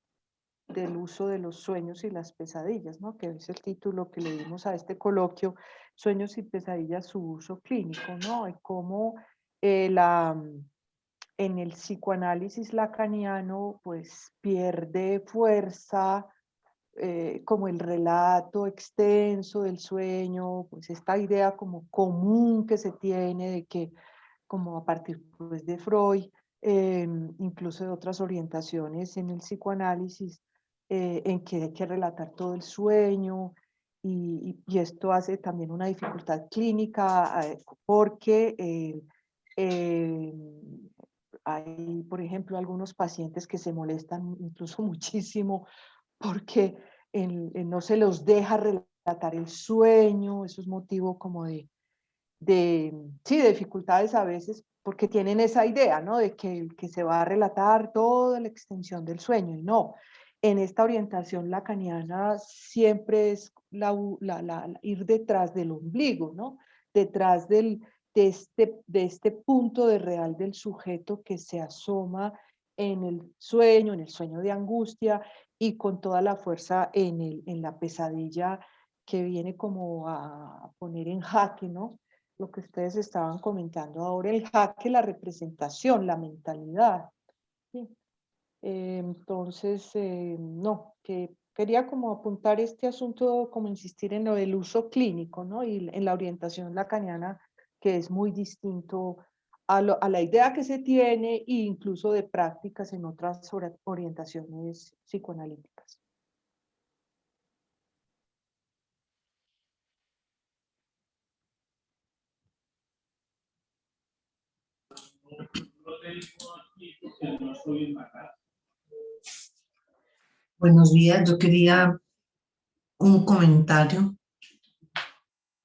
del uso de los sueños y las pesadillas, ¿no? Que es el título que le dimos a este coloquio, Sueños y pesadillas, su uso clínico, ¿no? Y cómo en el psicoanálisis lacaniano pues pierde fuerza como el relato extenso del sueño, pues esta idea como común que se tiene de que como a partir pues, de Freud, incluso de otras orientaciones en el psicoanálisis, en que hay que relatar todo el sueño y esto hace también una dificultad clínica porque eh, hay, por ejemplo, algunos pacientes que se molestan incluso muchísimo porque no se los deja relatar el sueño, eso es motivo como sí, de dificultades a veces, porque tienen esa idea, ¿no? De que se va a relatar toda la extensión del sueño, y no. En esta orientación lacaniana siempre es ir detrás del ombligo, ¿no? Detrás de este punto de real del sujeto que se asoma en el sueño de angustia y con toda la fuerza en la pesadilla que viene como a poner en jaque, ¿no? Lo que ustedes estaban comentando ahora, el jaque, la representación, la mentalidad. ¿Sí? Entonces, no, que quería como apuntar este asunto, como insistir en lo del uso clínico, ¿no? Y en la orientación lacaniana, que es muy distinto a la idea que se tiene e incluso de prácticas en otras orientaciones psicoanalíticas. Buenos días, yo quería un comentario,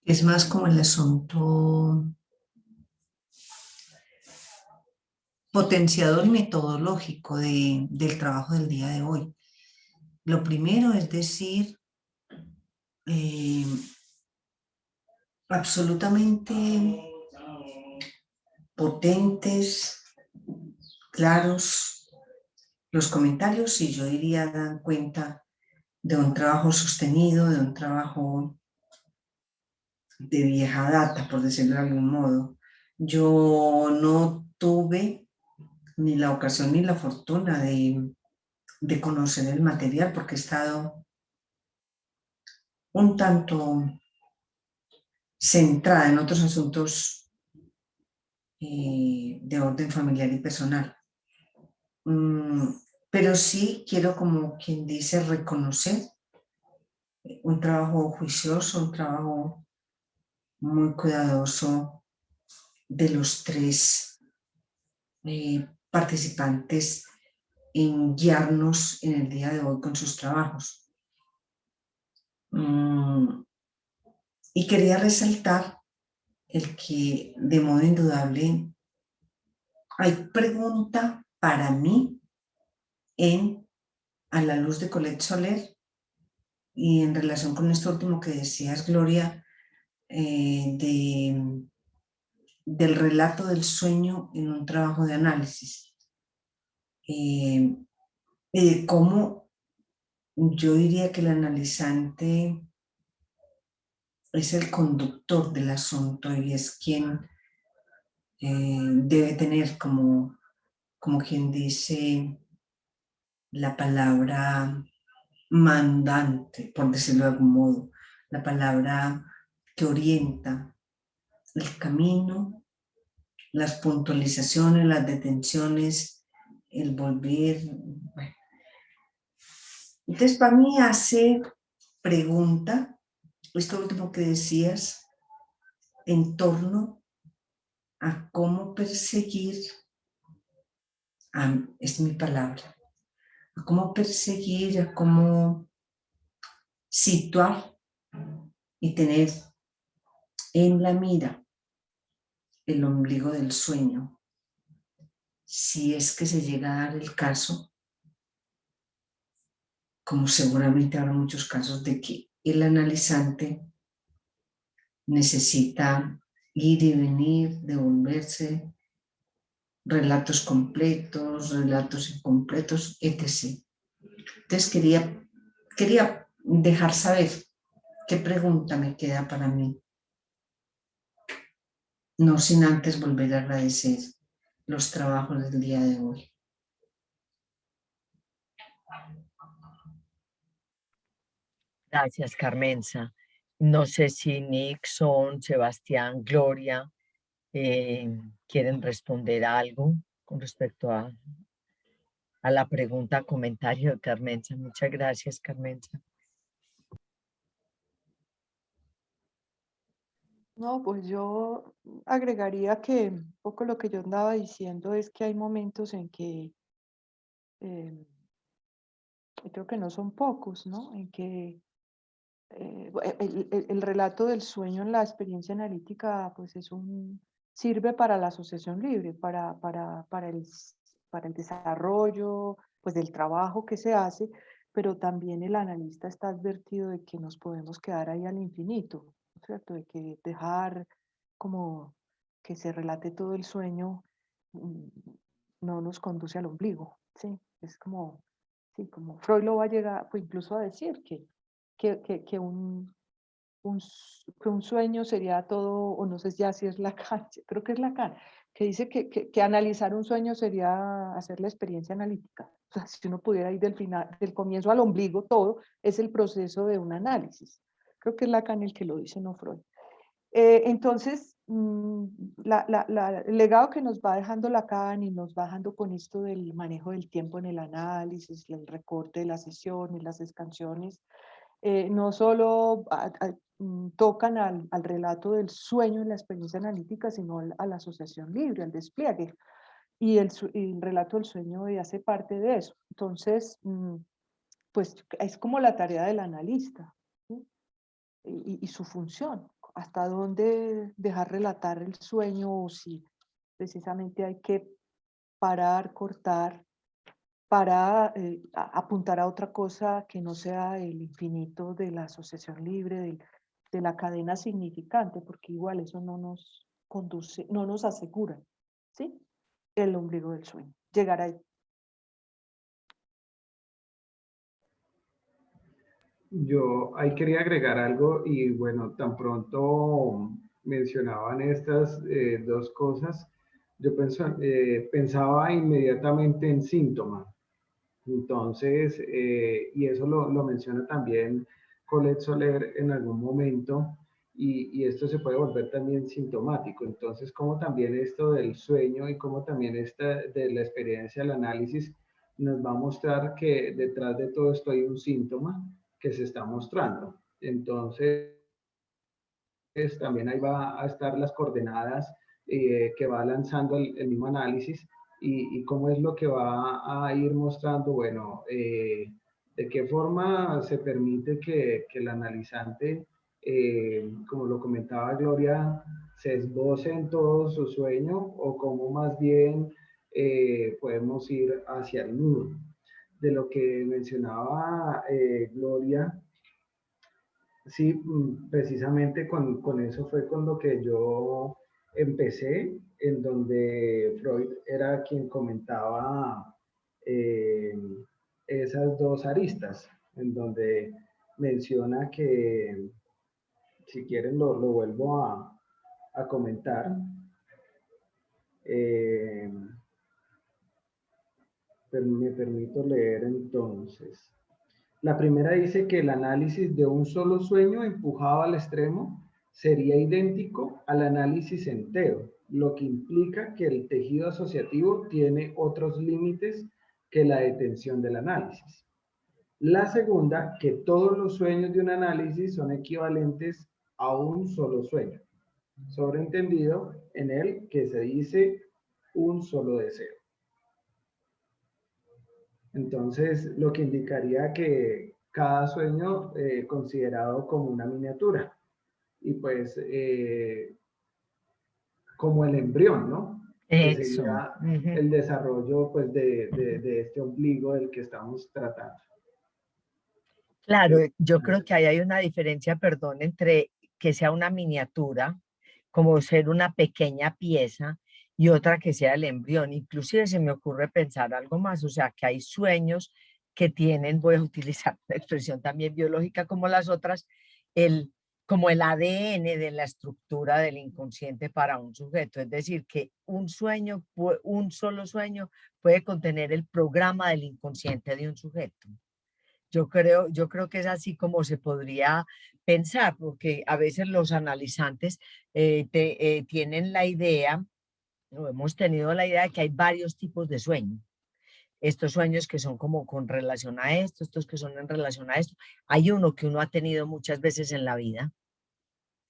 es más como el asunto potenciador y metodológico del trabajo del día de hoy. Lo primero es decir, absolutamente potentes, claros los comentarios y yo diría dan cuenta de un trabajo sostenido, de un trabajo de vieja data, por decirlo de algún modo. Yo no tuve ni la ocasión ni la fortuna de conocer el material porque he estado un tanto centrada en otros asuntos de orden familiar y personal. Pero sí quiero, como quien dice, reconocer un trabajo juicioso, un trabajo muy cuidadoso de los tres participantes en guiarnos en el día de hoy con sus trabajos. Y quería resaltar el que de modo indudable hay pregunta para mí A la luz de Colette Soler y en relación con esto último que decías, Gloria, del relato del sueño en un trabajo de análisis. Cómo yo diría que el analizante es el conductor del asunto y es quien debe tener como quien dice la palabra mandante, por decirlo de algún modo, la palabra que orienta el camino, las puntualizaciones, las detenciones, el volver. Bueno. Entonces, para mí hace pregunta, esto último que decías, en torno a cómo perseguir, es mi palabra, a cómo perseguir, a cómo situar y tener en la mira el ombligo del sueño, si es que se llega a dar el caso, como seguramente habrá muchos casos de que el analizante necesita ir y venir, devolverse, relatos completos, relatos incompletos, etc. Entonces quería dejar saber qué pregunta me queda para mí, no sin antes volver a agradecer los trabajos del día de hoy. Gracias, Carmenza. No sé si Nixon, Sebastián, Gloria quieren responder algo con respecto a la pregunta, comentario de Carmenza. Muchas gracias, Carmenza. No, pues yo agregaría que un poco lo que yo andaba diciendo es que hay momentos en que, y creo que no son pocos, ¿no? En que el relato del sueño en la experiencia analítica pues sirve para la asociación libre, para el desarrollo pues, del trabajo que se hace, pero también el analista está advertido de que nos podemos quedar ahí al infinito, ¿no es cierto? De que dejar como que se relate todo el sueño no nos conduce al ombligo, ¿sí? Es como, sí, como Freud lo va a llegar pues, incluso a decir que un sueño sería todo, o no sé ya si es Lacan, creo que es Lacan, que dice que analizar un sueño sería hacer la experiencia analítica. O sea, si uno pudiera ir del comienzo al ombligo, todo es el proceso de un análisis. Creo que es Lacan el que lo dice, no Freud. Entonces, el legado que nos va dejando Lacan y nos va dejando con esto del manejo del tiempo en el análisis, el recorte de las sesiones, las escansiones, no solo tocan al relato del sueño en la experiencia analítica, sino a la asociación libre, al despliegue. Y el relato del sueño hace parte de eso. Entonces, pues es como la tarea del analista, ¿sí? Y su función, hasta dónde dejar relatar el sueño o si precisamente hay que parar, cortar, para apuntar a otra cosa que no sea el infinito de la asociación libre, de la cadena significante, porque igual eso no nos conduce, no nos asegura, ¿sí? El ombligo del sueño, llegar ahí. Yo ahí quería agregar algo y bueno, tan pronto mencionaban estas dos cosas, yo pensaba inmediatamente en síntoma. Entonces, y eso lo menciona también Colette Soler en algún momento, y esto se puede volver también sintomático. Entonces, como también esto del sueño y como también esta de la experiencia del análisis nos va a mostrar que detrás de todo esto hay un síntoma que se está mostrando. Entonces, también ahí va a estar las coordenadas que va lanzando el mismo análisis y cómo es lo que va a ir mostrando, bueno, de qué forma se permite que el analizante, como lo comentaba Gloria, se esboce en todo su sueño o cómo más bien podemos ir hacia el nudo. De lo que mencionaba Gloria, sí, precisamente con eso fue con lo que yo empecé, en donde Freud era quien comentaba eh, esas dos aristas, en donde menciona que si quieren lo vuelvo a comentar. Me permito leer entonces. La primera dice que el análisis de un solo sueño empujado al extremo sería idéntico al análisis entero, lo que implica que el tejido asociativo tiene otros límites que la detención del análisis. La segunda, que todos los sueños de un análisis son equivalentes a un solo sueño. Sobreentendido en él que se dice un solo deseo. Entonces, lo que indicaría que cada sueño considerado como una miniatura. Y pues, como el embrión, ¿no? Que Eso. sería el desarrollo pues, de este ombligo del que estamos tratando. Claro, yo creo que ahí hay una diferencia, perdón, entre que sea una miniatura, como ser una pequeña pieza, y otra que sea el embrión. Inclusive se me ocurre pensar algo más, o sea, que hay sueños que tienen, voy a utilizar una expresión también biológica como las otras, como el ADN de la estructura del inconsciente para un sujeto. Es decir, que un solo sueño puede contener el programa del inconsciente de un sujeto. Yo creo que es así como se podría pensar, porque a veces los analizantes tienen la idea, o hemos tenido la idea de que hay varios tipos de sueño. Estos sueños que son como con relación a esto, estos que son en relación a esto. Hay uno que uno ha tenido muchas veces en la vida,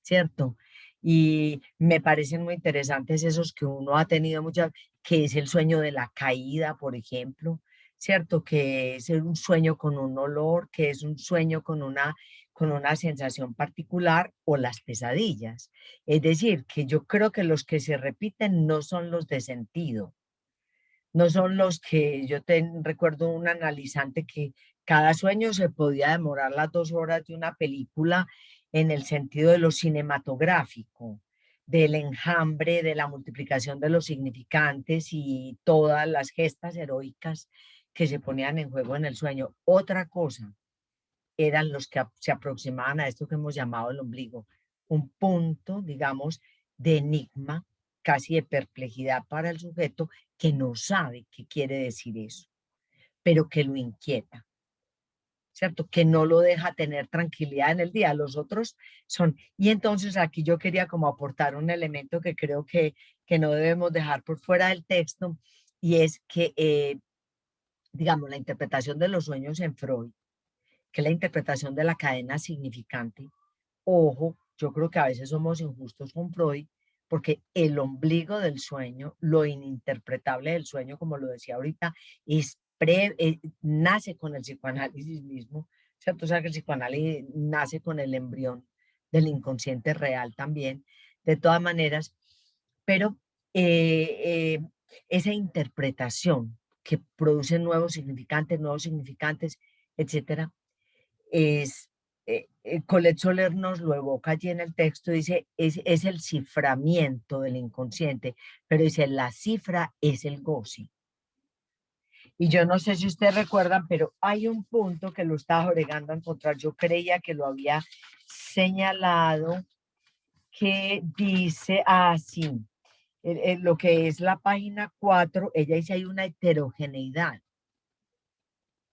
¿cierto? Y me parecen muy interesantes esos que uno ha tenido muchas, que es el sueño de la caída, por ejemplo, ¿cierto? Que es un sueño con un olor, que es un sueño con una sensación particular, o las pesadillas. Es decir, que yo creo que los que se repiten no son los de sentido, no son los que recuerdo un analizante que cada sueño se podía demorar las 2 horas de una película en el sentido de lo cinematográfico, del enjambre, de la multiplicación de los significantes y todas las gestas heroicas que se ponían en juego en el sueño. Otra cosa eran los que se aproximaban a esto que hemos llamado el ombligo, un punto, digamos, de enigma, casi de perplejidad para el sujeto que no sabe qué quiere decir eso, pero que lo inquieta, ¿cierto? Que no lo deja tener tranquilidad en el día. Los otros son, y entonces aquí yo quería como aportar un elemento que creo que no debemos dejar por fuera del texto, y es que, digamos, la interpretación de los sueños en Freud, que es la interpretación de la cadena significante. Ojo, yo creo que a veces somos injustos con Freud, porque el ombligo del sueño, lo ininterpretable del sueño, como lo decía ahorita, nace con el psicoanálisis mismo, ¿cierto? O sea, que el psicoanálisis nace con el embrión del inconsciente real también, de todas maneras, pero esa interpretación que produce nuevos significantes, etcétera, Colette Soler nos lo evoca allí en el texto, dice, es el ciframiento del inconsciente, pero dice, la cifra es el goce. Y yo no sé si ustedes recuerdan, pero hay un punto que lo estaba agregando a encontrar, yo creía que lo había señalado, que dice así, lo que es la página 4, ella dice, hay una heterogeneidad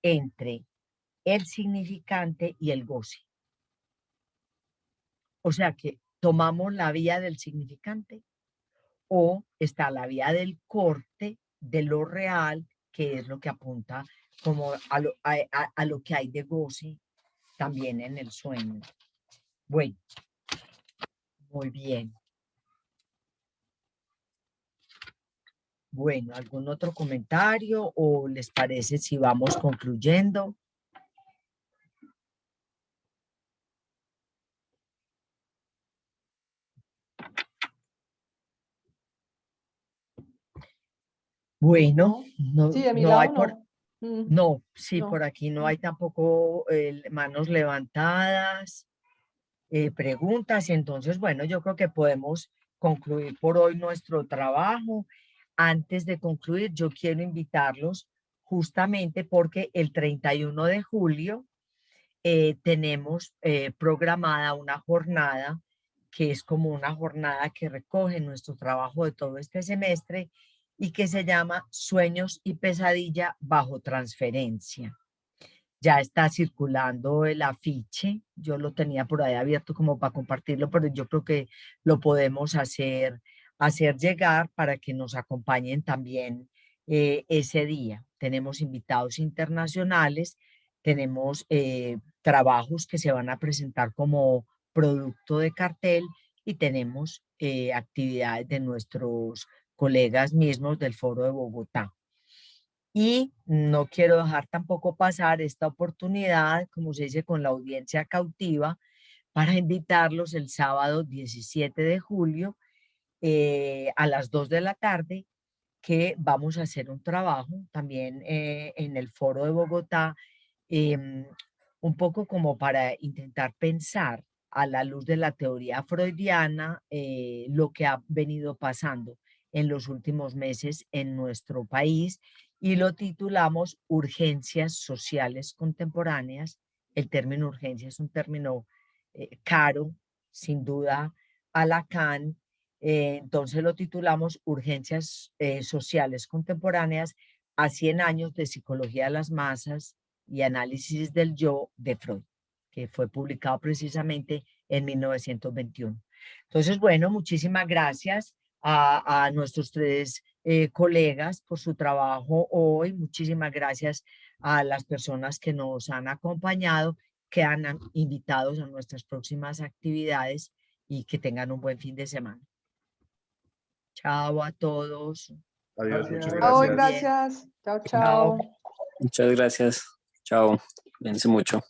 entre el significante y el goce. O sea que tomamos la vía del significante, o está la vía del corte de lo real, que es lo que apunta como a lo que hay de goce también en el sueño. Bueno, muy bien. Bueno, ¿algún otro comentario o les parece si vamos concluyendo? Bueno, no, Sí, de mi no hay lado no. no, sí, No. por aquí no hay tampoco manos levantadas, preguntas. Entonces, bueno, yo creo que podemos concluir por hoy nuestro trabajo. Antes de concluir, yo quiero invitarlos justamente porque el 31 de julio tenemos programada una jornada que es como una jornada que recoge nuestro trabajo de todo este semestre y que se llama Sueños y Pesadilla bajo transferencia. Ya está circulando el afiche, yo lo tenía por ahí abierto como para compartirlo, pero yo creo que lo podemos hacer llegar para que nos acompañen también ese día. Tenemos invitados internacionales, tenemos trabajos que se van a presentar como producto de cartel y tenemos actividades de nuestros colegas mismos del Foro de Bogotá. Y no quiero dejar tampoco pasar esta oportunidad, como se dice, con la audiencia cautiva, para invitarlos el sábado 17 de julio a las 2 de la tarde, que vamos a hacer un trabajo también en el Foro de Bogotá, un poco como para intentar pensar a la luz de la teoría freudiana lo que ha venido pasando en los últimos meses en nuestro país y lo titulamos Urgencias Sociales Contemporáneas. El término urgencia es un término caro, sin duda, a Lacan. Entonces lo titulamos Urgencias Sociales Contemporáneas a 100 años de Psicología de las Masas y Análisis del Yo de Freud, que fue publicado precisamente en 1921. Entonces, bueno, muchísimas gracias a nuestros tres colegas por su trabajo hoy. Muchísimas gracias a las personas que nos han acompañado, que han invitados a nuestras próximas actividades y que tengan un buen fin de semana. Chao a todos. Adiós, muchas Chao, gracias. gracias. Chao, chao. Muchas gracias. Chao. Cuídense mucho.